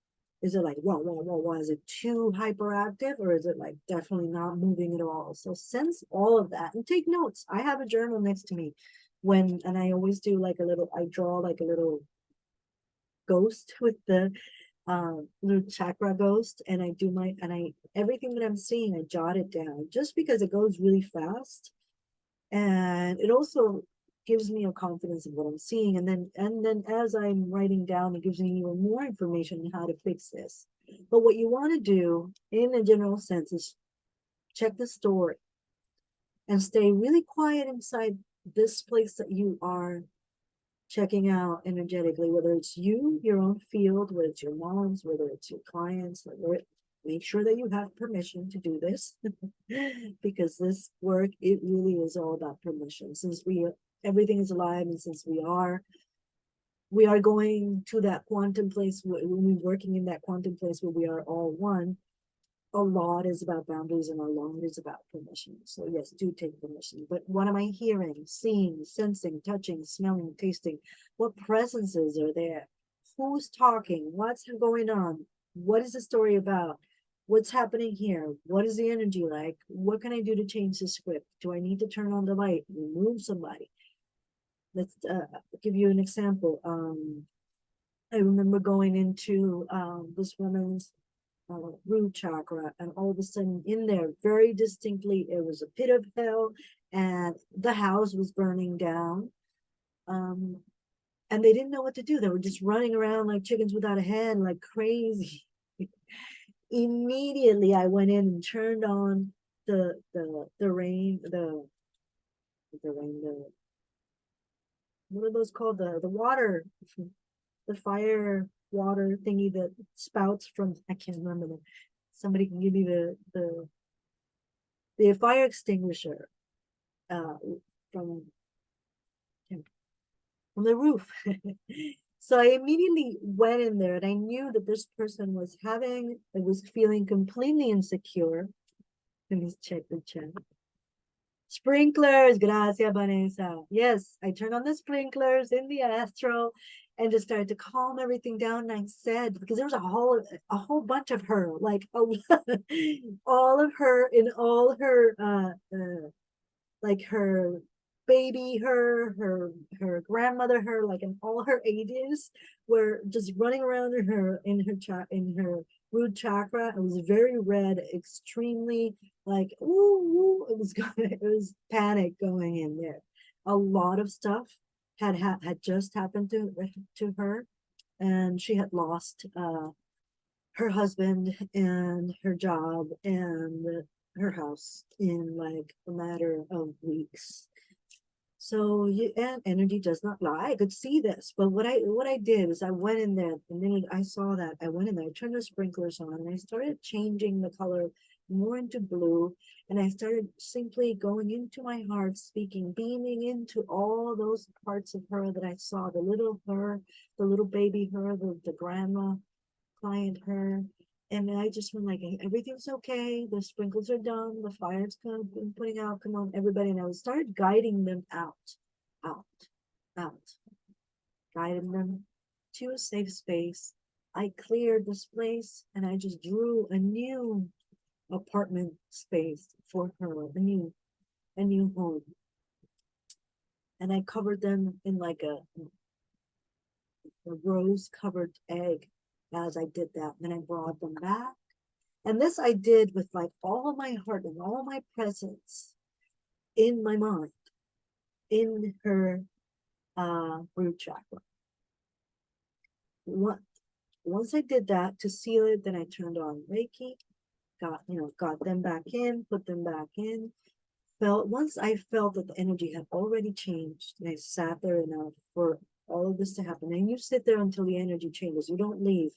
Is it like whoa, whoa, whoa, whoa? Is it too hyperactive, or is it like definitely not moving at all? So sense all of that and take notes. I have a journal next to me and I always do like I draw like a little ghost with the little chakra ghost, and everything that I'm seeing, I jot it down just because it goes really fast, and it also gives me a confidence of what I'm seeing, and then as I'm writing down, it gives me even more information on how to fix this. But what you want to do in a general sense is check the story and stay really quiet inside this place that you are checking out energetically, whether it's you, your own field, whether it's your mom's, whether it's your clients, make sure that you have permission to do this because this work, it really is all about permission. Since everything is alive, and since we are going to that quantum place, when we're working in that quantum place where we are all one, a lot is about boundaries and a lot is about permission. So yes, do take permission. But what am I hearing, seeing, sensing, touching, smelling, tasting? What presences are there? Who's talking? What's going on? What is the story about? What's happening here? What is the energy like? What can I do to change the script? Do I need to turn on the light, remove somebody? Let's give you an example. I remember going into this woman's root chakra, and all of a sudden in there very distinctly it was a pit of hell, and the house was burning down, and they didn't know what to do. They were just running around like chickens without a head, like crazy. Immediately I went in and turned on the what are those called, the water, the fire water thingy that spouts from, I can't remember them. Somebody can give me the fire extinguisher from the roof. So I immediately went in there, and I knew that this person was feeling completely insecure. Let me check the chat. Sprinklers, gracias, Vanessa. Yes, I turned on the sprinklers in the astral and just started to calm everything down. And I said, because there was a whole bunch of her, like all of her in all her like her baby, her grandmother, her, like in all her ages, were just running around in her root chakra. It was very red, extremely like ooh, it was panic going in there. A lot of stuff had just happened to her, and she had lost her husband and her job and her house in like a matter of weeks. So and energy does not lie. I could see this, but what I did is I went in there, and then I saw that I went in there, I turned the sprinklers on, and I started changing the color more into blue, and I started simply going into my heart, speaking, beaming into all those parts of her that I saw, the little her, the little baby her, the grandma client her. And I just went like, everything's okay. The sprinkles are done. The fire's putting out. Come on, everybody. And I would start guiding them out, out, guiding them to a safe space. I cleared this place, and I just drew a new apartment space for her, a new home. And I covered them in like a rose-covered egg. as I did that. Then I brought them back. And this I did with like all of my heart and all my presence in my mind, in her root chakra. Once I did that to seal it, then I turned on Reiki, got them back in, put them back in. Once I felt that the energy had already changed, and I sat there enough for all of this to happen. And you sit there until the energy changes. You don't leave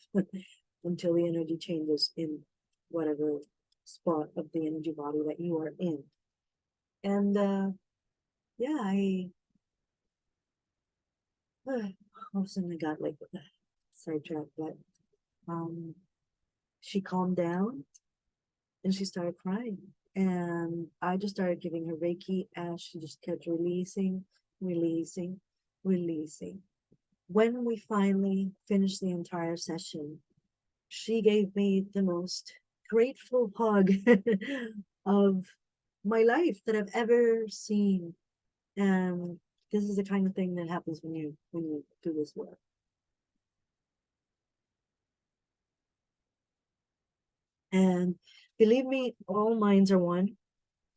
until the energy changes in whatever spot of the energy body that you are in. And yeah, all of a sudden I got like sidetracked, but she calmed down and she started crying. And I just started giving her Reiki as she just kept releasing, releasing, releasing. When we finally finished the entire session, she gave me the most grateful hug of my life that I've ever seen. And this is the kind of thing that happens when you do this work. And believe me, all minds are one.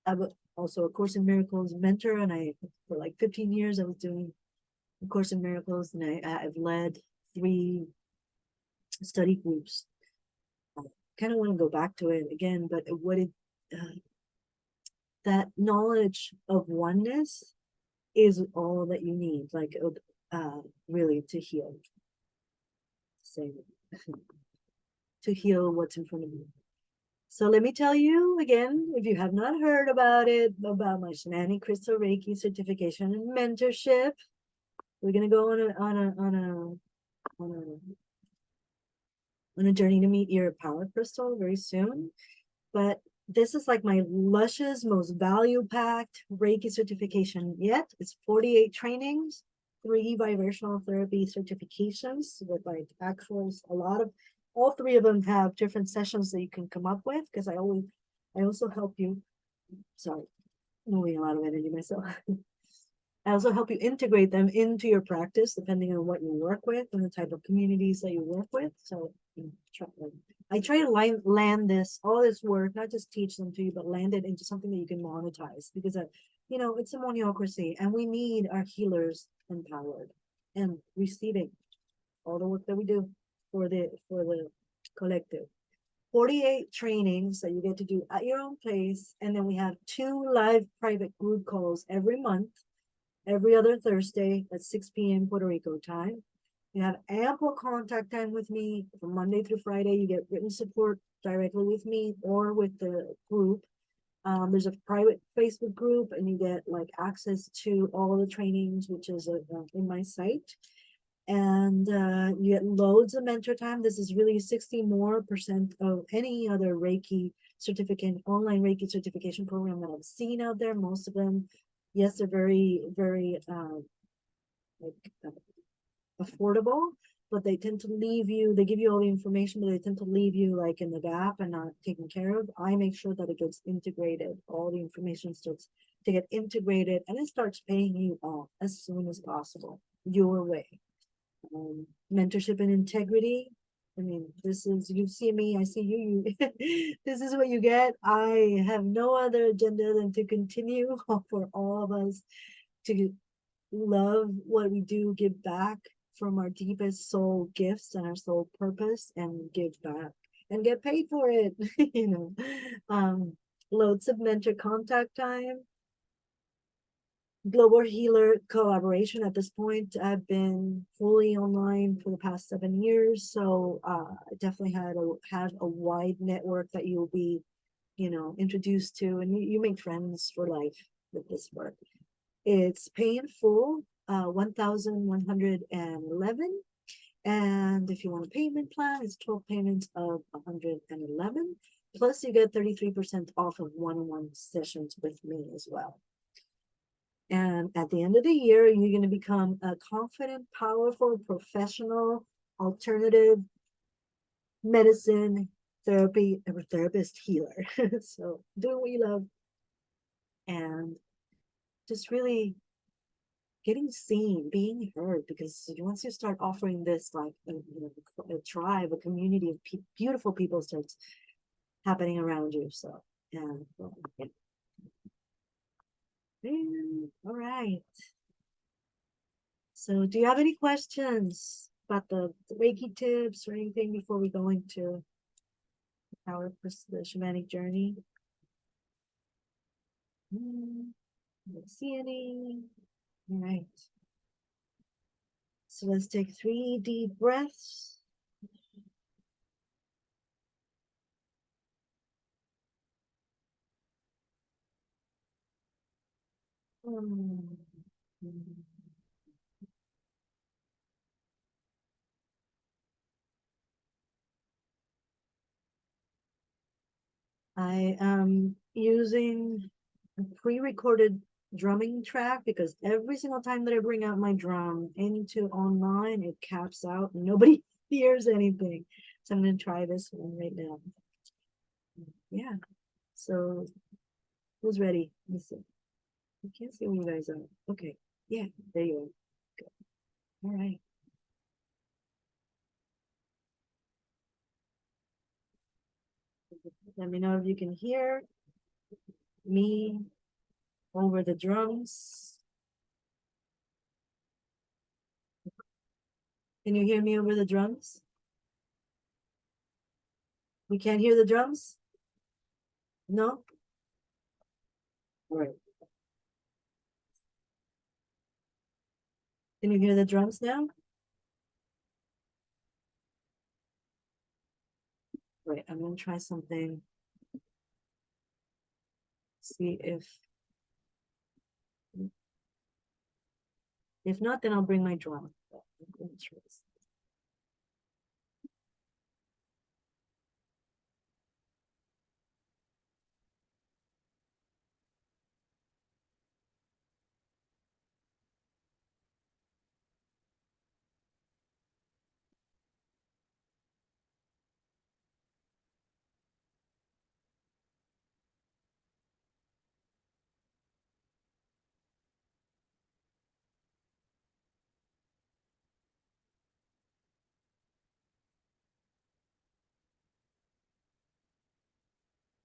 I'm also a Course in Miracles mentor, and for like 15 years I was doing a Course in Miracles, and I've led 3 study groups. I kind of want to go back to it again, but that knowledge of oneness is all that you need, like really to heal. To heal what's in front of you. So let me tell you again, if you have not heard about it, about my Shamanic Crystal Reiki Certification and Mentorship, we're gonna go on a journey to meet your power crystal very soon. But this is like my luscious, most value-packed Reiki certification yet. It's 48 trainings, 3 vibrational therapy certifications with like actuals. All 3 of them have different sessions that you can come up with, because I also help you. Sorry, moving a lot of energy myself. I also help you integrate them into your practice, depending on what you work with and the type of communities that you work with. So I try to land all this work, not just teach them to you, but land it into something that you can monetize, because it's a monocracy, and we need our healers empowered and receiving all the work that we do for the collective. 48 trainings that you get to do at your own pace, and then we have 2 live private group calls every month, every other Thursday at 6 p.m. Puerto Rico time. You have ample contact time with me from Monday through Friday. You get written support directly with me or with the group. There's a private Facebook group, and you get like access to all the trainings, which is in my site. And you get loads of mentor time. This is really 60% more of any other Reiki certificate, online Reiki certification program that I've seen out there. Most of them, yes, they're very, very affordable, but they tend to leave you, they give you all the information, but they tend to leave you like in the gap and not taken care of. I make sure that it gets integrated. All the information starts to get integrated, and it starts paying you off as soon as possible, your way. Mentorship and integrity. I mean, you see me, I see you. This is what you get. I have no other agenda than to continue for all of us to love what we do, give back from our deepest soul gifts and our soul purpose, and give back and get paid for it. Loads of mentor contact time, global healer collaboration. At this point, I've been fully online for the past 7 years, so I definitely have a wide network that you'll be introduced to, and you make friends for life with this work. It's pay in full, 1,111, and if you want a payment plan, it's 12 payments of 111, plus you get 33% off of one-on-one sessions with me as well. And at the end of the year, you're going to become a confident, powerful, professional, alternative medicine therapist healer. So do what you love, and just really getting seen, being heard, because once you start offering this, like a tribe, a community of beautiful people starts happening around you. So, yeah. All right. So, do you have any questions about the Reiki tips or anything before we go into the shamanic journey? Don't see any. All right. So let's take 3 deep breaths. I am using a pre-recorded drumming track because every single time that I bring out my drum into online, it caps out and nobody hears anything. So I'm going to try this one right now. Yeah. So who's ready? Let's see. I can't see where you guys are. Okay. Yeah, there you are. Good. All right. Let me know if you can hear me over the drums. Can you hear me over the drums? We can't hear the drums? No? All right. Can you hear the drums now? Right, I'm gonna try something. See if not, then I'll bring my drum.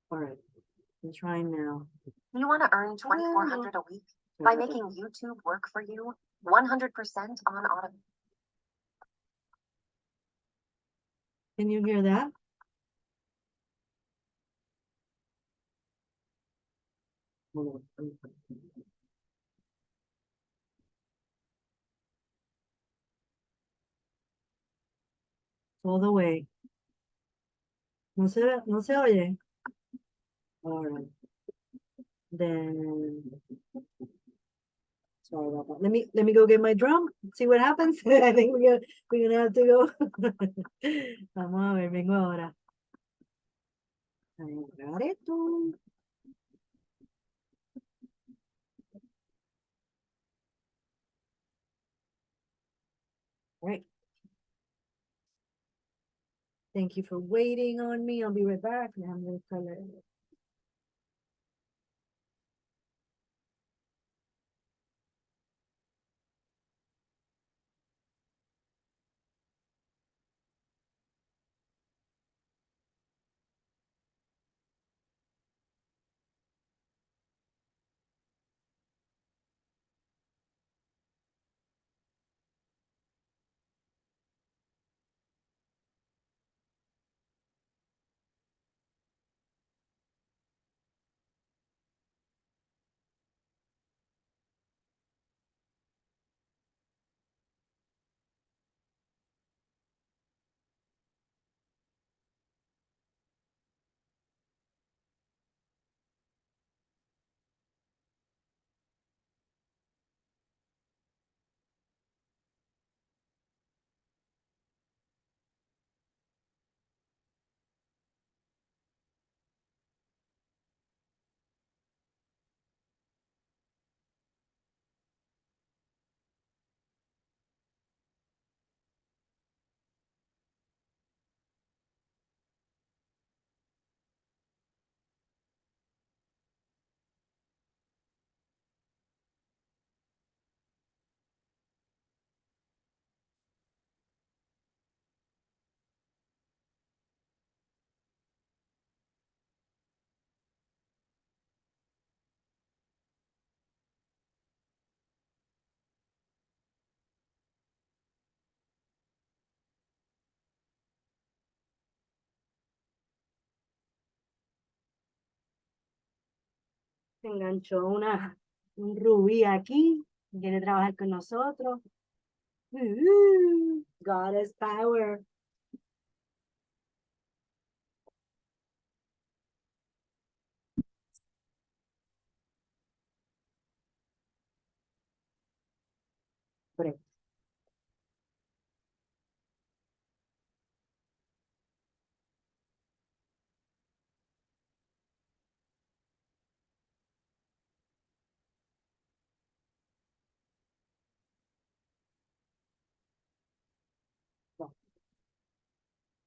All right, I'm trying now. You want to earn 2,400 a week by making YouTube work for you 100% on auto. Can you hear that? All the way. No se oye. All right. Then sorry about that. Let me go get my drum. See what happens. I think we're gonna have to go. Vamos a ver, vengo ahora. Agarrar esto. Right. Thank you for waiting on me. I'll be right back. Now I'm gonna color it. se enganchó un rubí aquí, quiere trabajar con nosotros. God is power. Break.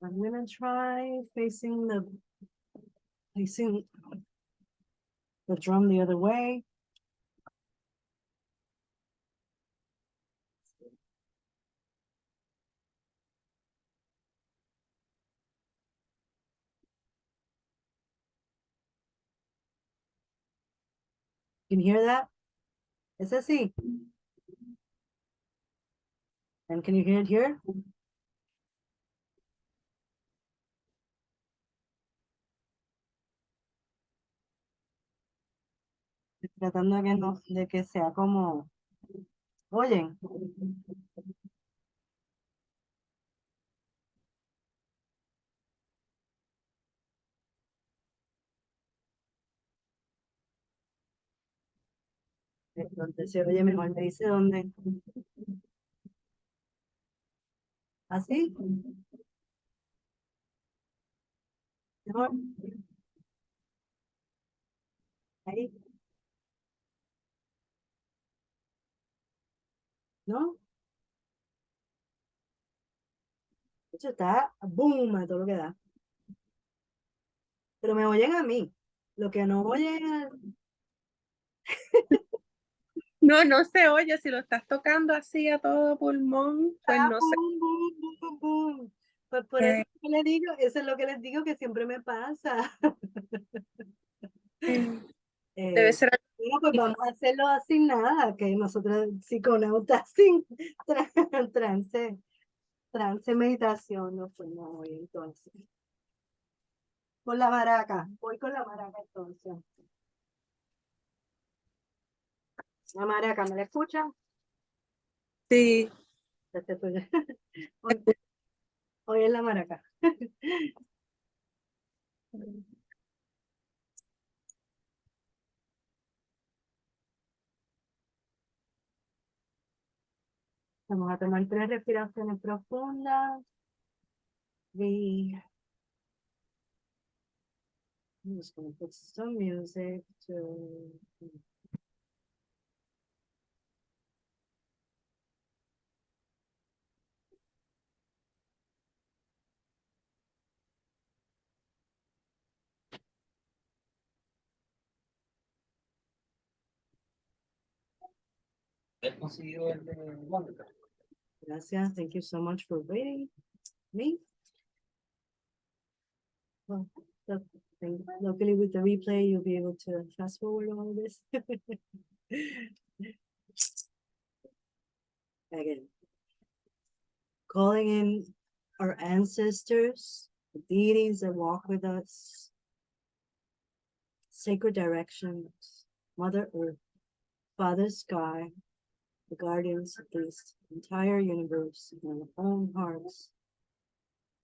I'm gonna try facing the drum the other way. Can you hear that? Es así. And can you hear it here? Tratando de que no, de que sea como, oyen, donde se oye mejor, me dice dónde. ¿Así? Mejor. Ahí, ¿no? De hecho, está boom a todo lo que da. Pero me oyen a mí. Lo que no oyen No, no se oye. Si lo estás tocando así a todo pulmón, pues está no se boom, boom, boom, boom. Pues por eso oye. que le digo, eso es lo que les digo que siempre me pasa. Debe Eh, ser bueno, pues vamos a hacerlo sin nada, que nosotros psiconautas sin trance, trance meditación, no fuimos hoy entonces. Con la maraca, voy con la maraca entonces. La maraca, ¿me la escucha? sí. Hoy, hoy es la maraca. Vamos a tomar 3 respiraciones profundas. I'm just going to put some music to Gracias. Thank you so much for waiting. Me? Well, luckily with the replay, you'll be able to fast forward all of this. Again, calling in our ancestors, the deities that walk with us, sacred directions, Mother Earth, Father Sky, the guardians of this entire universe in our own hearts.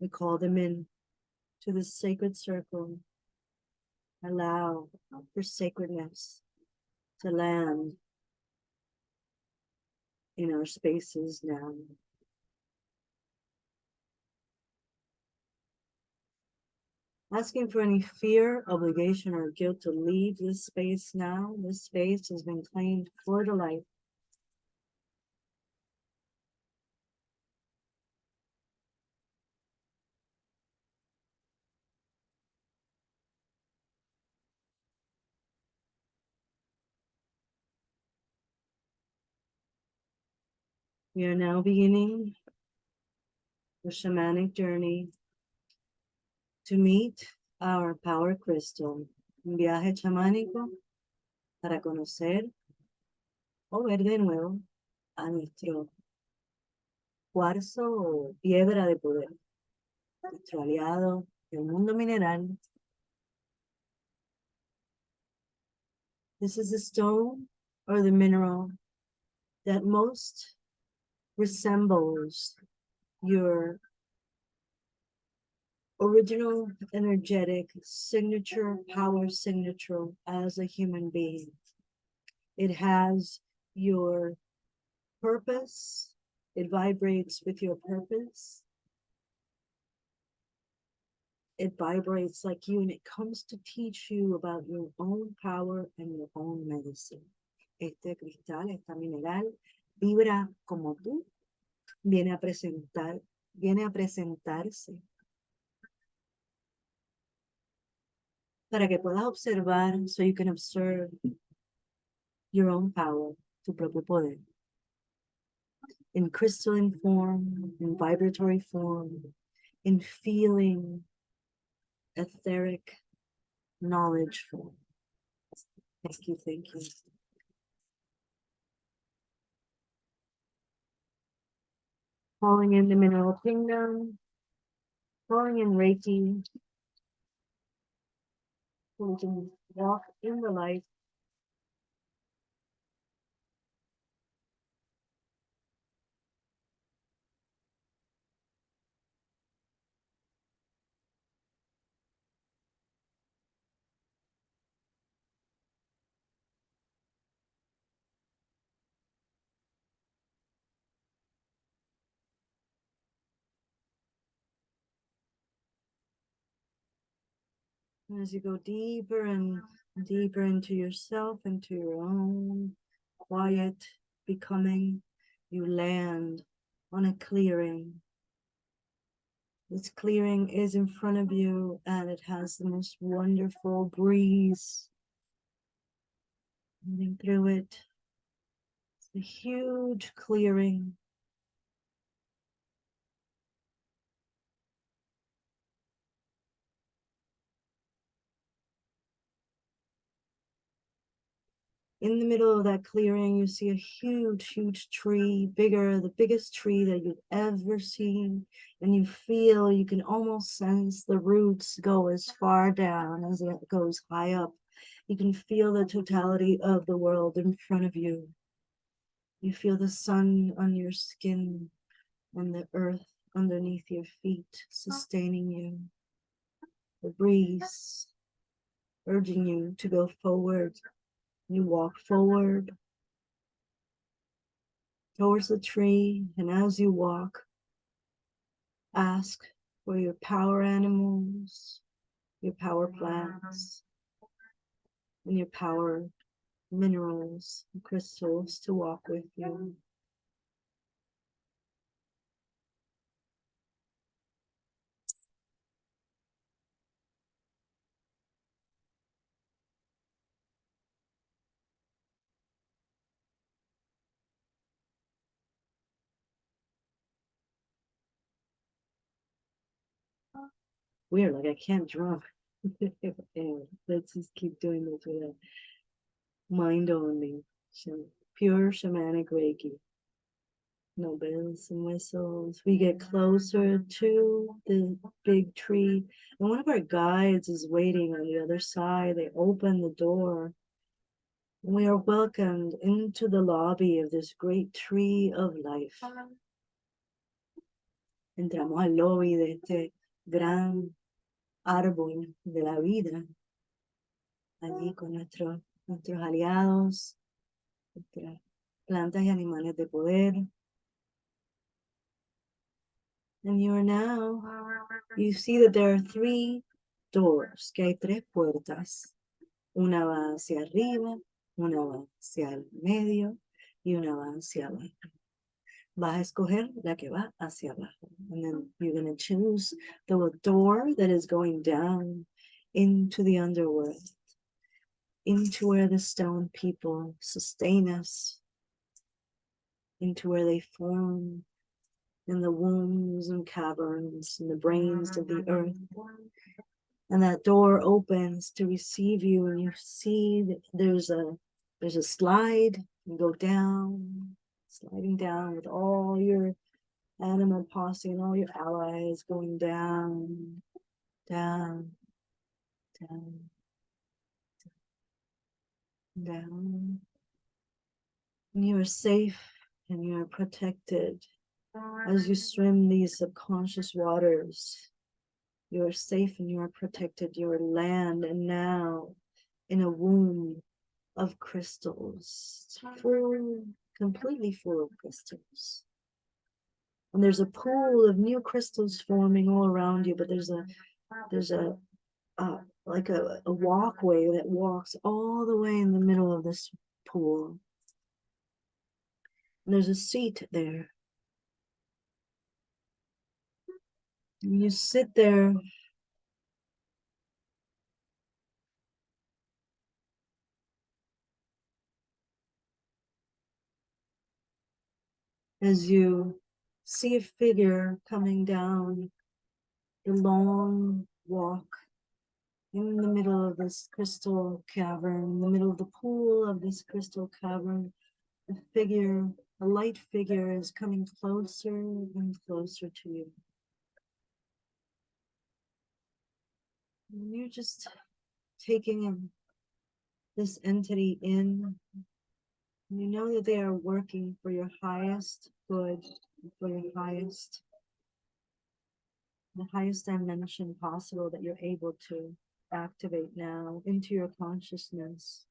We call them in to the sacred circle. Allow for sacredness to land in our spaces now. Asking for any fear, obligation, or guilt to leave this space now. This space has been claimed for the light. We are now beginning the shamanic journey to meet our power crystal. Un viaje chamánico para conocer o ver de nuevo a nuestro cuarzo o piedra de poder, nuestro aliado del mundo mineral, This is the stone or the mineral that most resembles your original energetic signature, power signature as a human being. It has your purpose. It vibrates with your purpose. It vibrates like you, and it comes to teach you about your own power and your own medicine. Este cristal, esta mineral, vibra como tú, viene a presentarse para que puedas observar, so you can observe your own power, tu propio poder. In crystalline form, in vibratory form, in feeling, etheric knowledge form. Thank you, thank you. Calling in the mineral kingdom, calling in Reiki, so we can walk in the light. And as you go deeper and deeper into yourself, into your own quiet becoming, you land on a clearing. This clearing is in front of you, and it has the most wonderful breeze moving through it. It's a huge clearing. In the middle of that clearing, you see a huge, huge tree, the biggest tree that you've ever seen. And you feel, you can almost sense the roots go as far down as it goes high up. You can feel the totality of the world in front of you. You feel the sun on your skin and the earth underneath your feet, sustaining you. The breeze urging you to go forward. You walk forward towards the tree, and as you walk, ask for your power animals, your power plants, and your power minerals and crystals to walk with you. Weird, like I can't drum. Anyway, let's just keep doing this with a mind only. Pure shamanic Reiki. No bells and whistles. We get closer to the big tree, and one of our guides is waiting on the other side. They open the door, and we are welcomed into the lobby of this great tree of life. Entramos al lobby de este gran árbol de la vida, allí con nuestros aliados, nuestras plantas y animales de poder. And you see that there are 3 doors, que hay 3 puertas. Una va hacia arriba, una va hacia el medio y una va hacia abajo. Vas a escoger la que va hacia abajo. And then you're going to choose the door that is going down into the underworld, into where the stone people sustain us, into where they form in the wombs and caverns and the brains of the earth. And that door opens to receive you, and you see that there's a slide. You go down, sliding down with all your animal posse and all your allies going down, down, down. down. And you are safe and you are protected as you swim these subconscious waters. You are safe and you are protected. You are land and now in a womb of crystals, full, completely full of crystals. And there's a pool of new crystals forming all around you, but there's a like a walkway that walks all the way in the middle of this pool. And there's a seat there. And you sit there as you see a figure coming down the long walk in the middle of this crystal cavern, in the middle of the pool of this crystal cavern. A figure, a light figure is coming closer and closer to you. And you're just taking this entity in. You know that they are working for your highest good, for your highest, the highest dimension possible that you're able to activate now into your consciousness.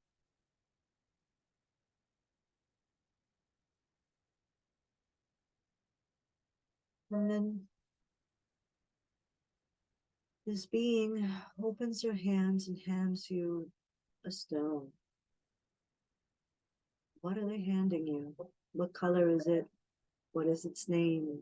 And then this being opens her hands and hands you a stone. What are they handing you? What color is it? What is its name?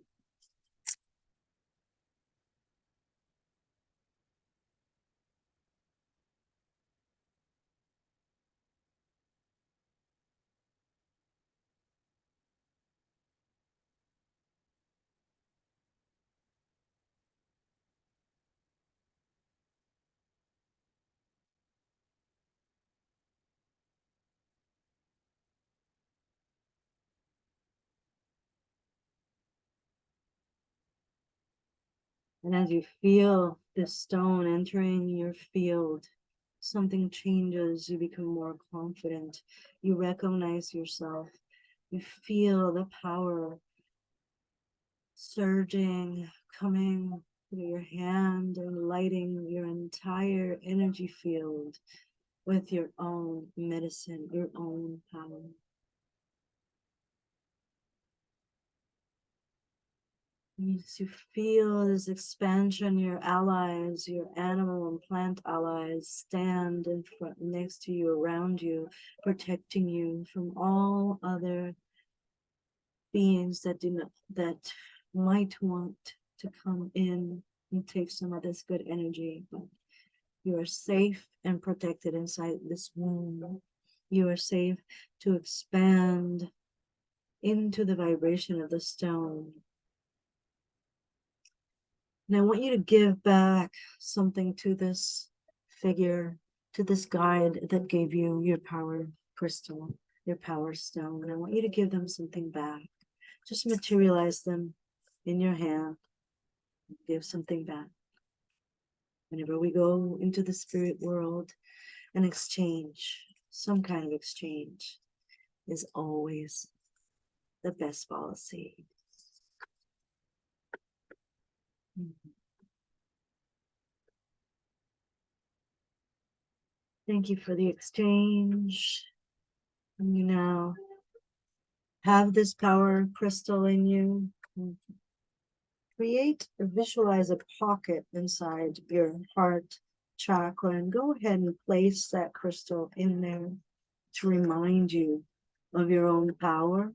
And as you feel this stone entering your field, something changes. You become more confident. You recognize yourself. You feel the power surging, coming through your hand and lighting your entire energy field with your own medicine, your own power. As you feel this expansion, your allies, your animal and plant allies stand in front, next to you, around you, protecting you from all other beings that might want to come in and take some of this good energy. But you are safe and protected inside this womb. You are safe to expand into the vibration of the stone. And I want you to give back something to this figure, to this guide that gave you your power crystal, your power stone. And I want you to give them something back. Just materialize them in your hand. Give something back. Whenever we go into the spirit world, an exchange, some kind of exchange, is always the best policy. Thank you for the exchange. And you now have this power crystal in you. Create or visualize a pocket inside your heart chakra and go ahead and place that crystal in there to remind you of your own power.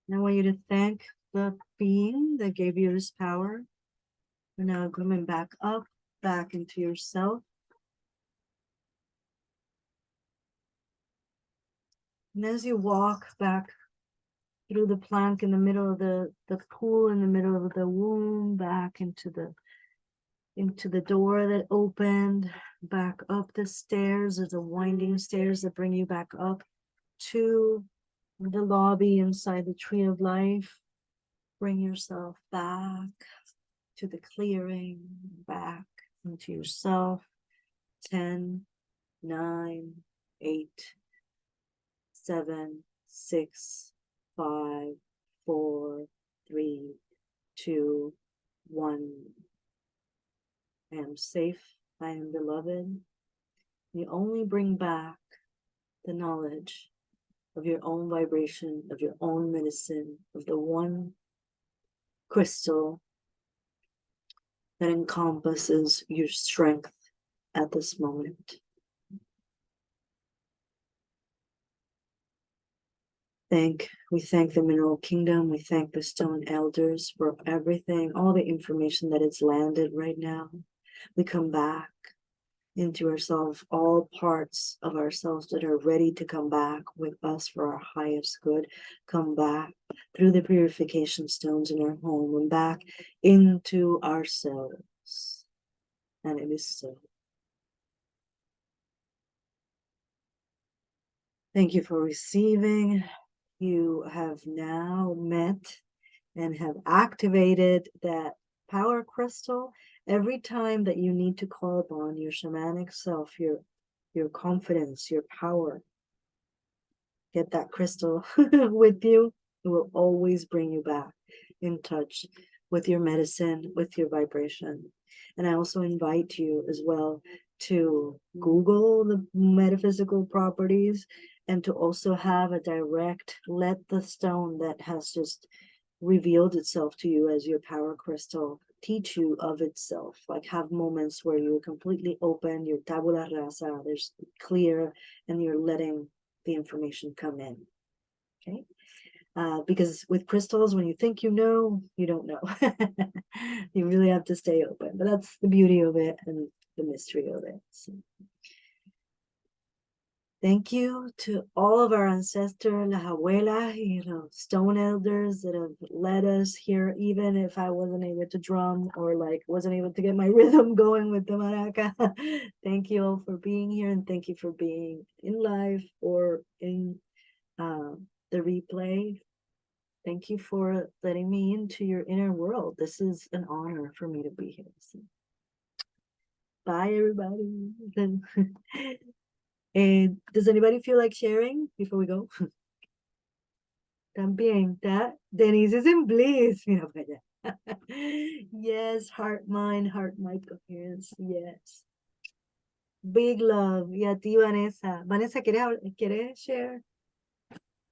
And I want you to thank the being that gave you this power. You're now coming back up, back into yourself. And as you walk back through the plank in the middle of the pool, in the middle of the womb, back into the door that opened, back up the stairs. There's a winding stairs that bring you back up to the lobby inside the Tree of Life. Bring yourself back to the clearing, back into yourself. 10, 9, 8, 7, 6, 5, 4, 3, 2, 1. I am safe. I am beloved. You only bring back the knowledge of your own vibration, of your own medicine, of the one crystal that encompasses your strength at this moment. We thank the mineral kingdom. We thank the stone elders for everything, all the information that it's landed right now. We come back into ourselves, all parts of ourselves that are ready to come back with us for our highest good, come back through the purification stones in our home and back into ourselves. And it is so. Thank you for receiving. You have now met and have activated that power crystal. Every time that you need to call upon your shamanic self, your confidence, your power, get that crystal with you. It will always bring you back in touch with your medicine, with your vibration. And I also invite you as well to Google the metaphysical properties and to also have a direct, let the stone that has just revealed itself to you as your power crystal teach you of itself. Like have moments where you're completely open, your tabula rasa, there's clear, and you're letting the information come in. Okay. Because with crystals, when you think you know, you don't know. You really have to stay open. But that's the beauty of it and the mystery of it. So, thank you to all of our ancestors, las abuelas, stone elders that have led us here, even if I wasn't able to drum or like wasn't able to get my rhythm going with the maraca. Thank you all for being here, and thank you for being in live or in the replay. Thank you for letting me into your inner world. This is an honor for me to be here. So, bye, everybody. Does anybody feel like sharing before we go? También, Denise is in bliss. Mira para allá. Yes, heart, mind, coherence. Yes. Big love. Y a ti, Vanessa. Vanessa, ¿quieres share?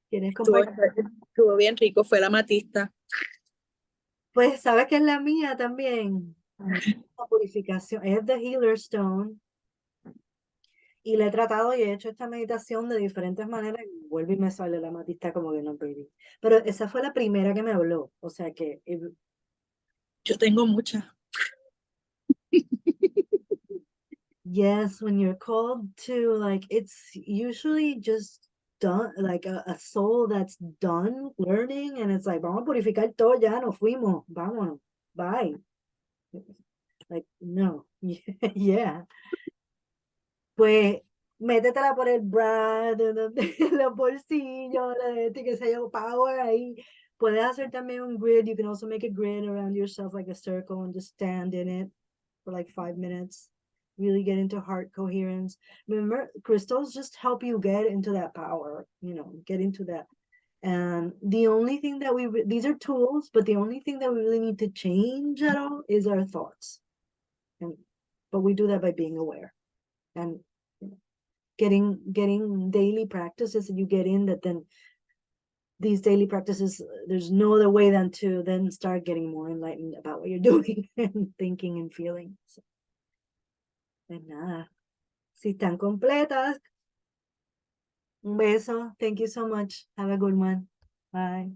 ¿Quieres compartir? Estuvo bien rico, fue la matista. Pues, ¿sabes qué es la mía también? La purificación. Es The Healer Stone. Y la he tratado y he hecho esta meditación de diferentes maneras y vuelve y me sale la matista como que no, baby. Pero esa fue la primera que me habló. O sea que... Yo tengo muchas. Yes, when you're called to, like, it's usually just done, like a soul that's done learning, and it's like, vamos a purificar todo, ya nos fuimos, vámonos, bye. Like, no, yeah. Pues, métetela por el bra, los bolsillos, qué sé yo, power ahí. Puedes hacer también un grid. You can also make a grid around yourself, like a circle, and just stand in it for like 5 minutes. Really get into heart coherence. Remember, crystals just help you get into that power, get into that. And the only thing that these are tools, but the only thing that we really need to change at all is our thoughts. But we do that by being aware and getting daily practices that you get in, that then these daily practices, there's no other way than to then start getting more enlightened about what you're doing and thinking and feeling. So. Pues nada, si están completas, un beso. Thank you so much. Have a good one. Bye.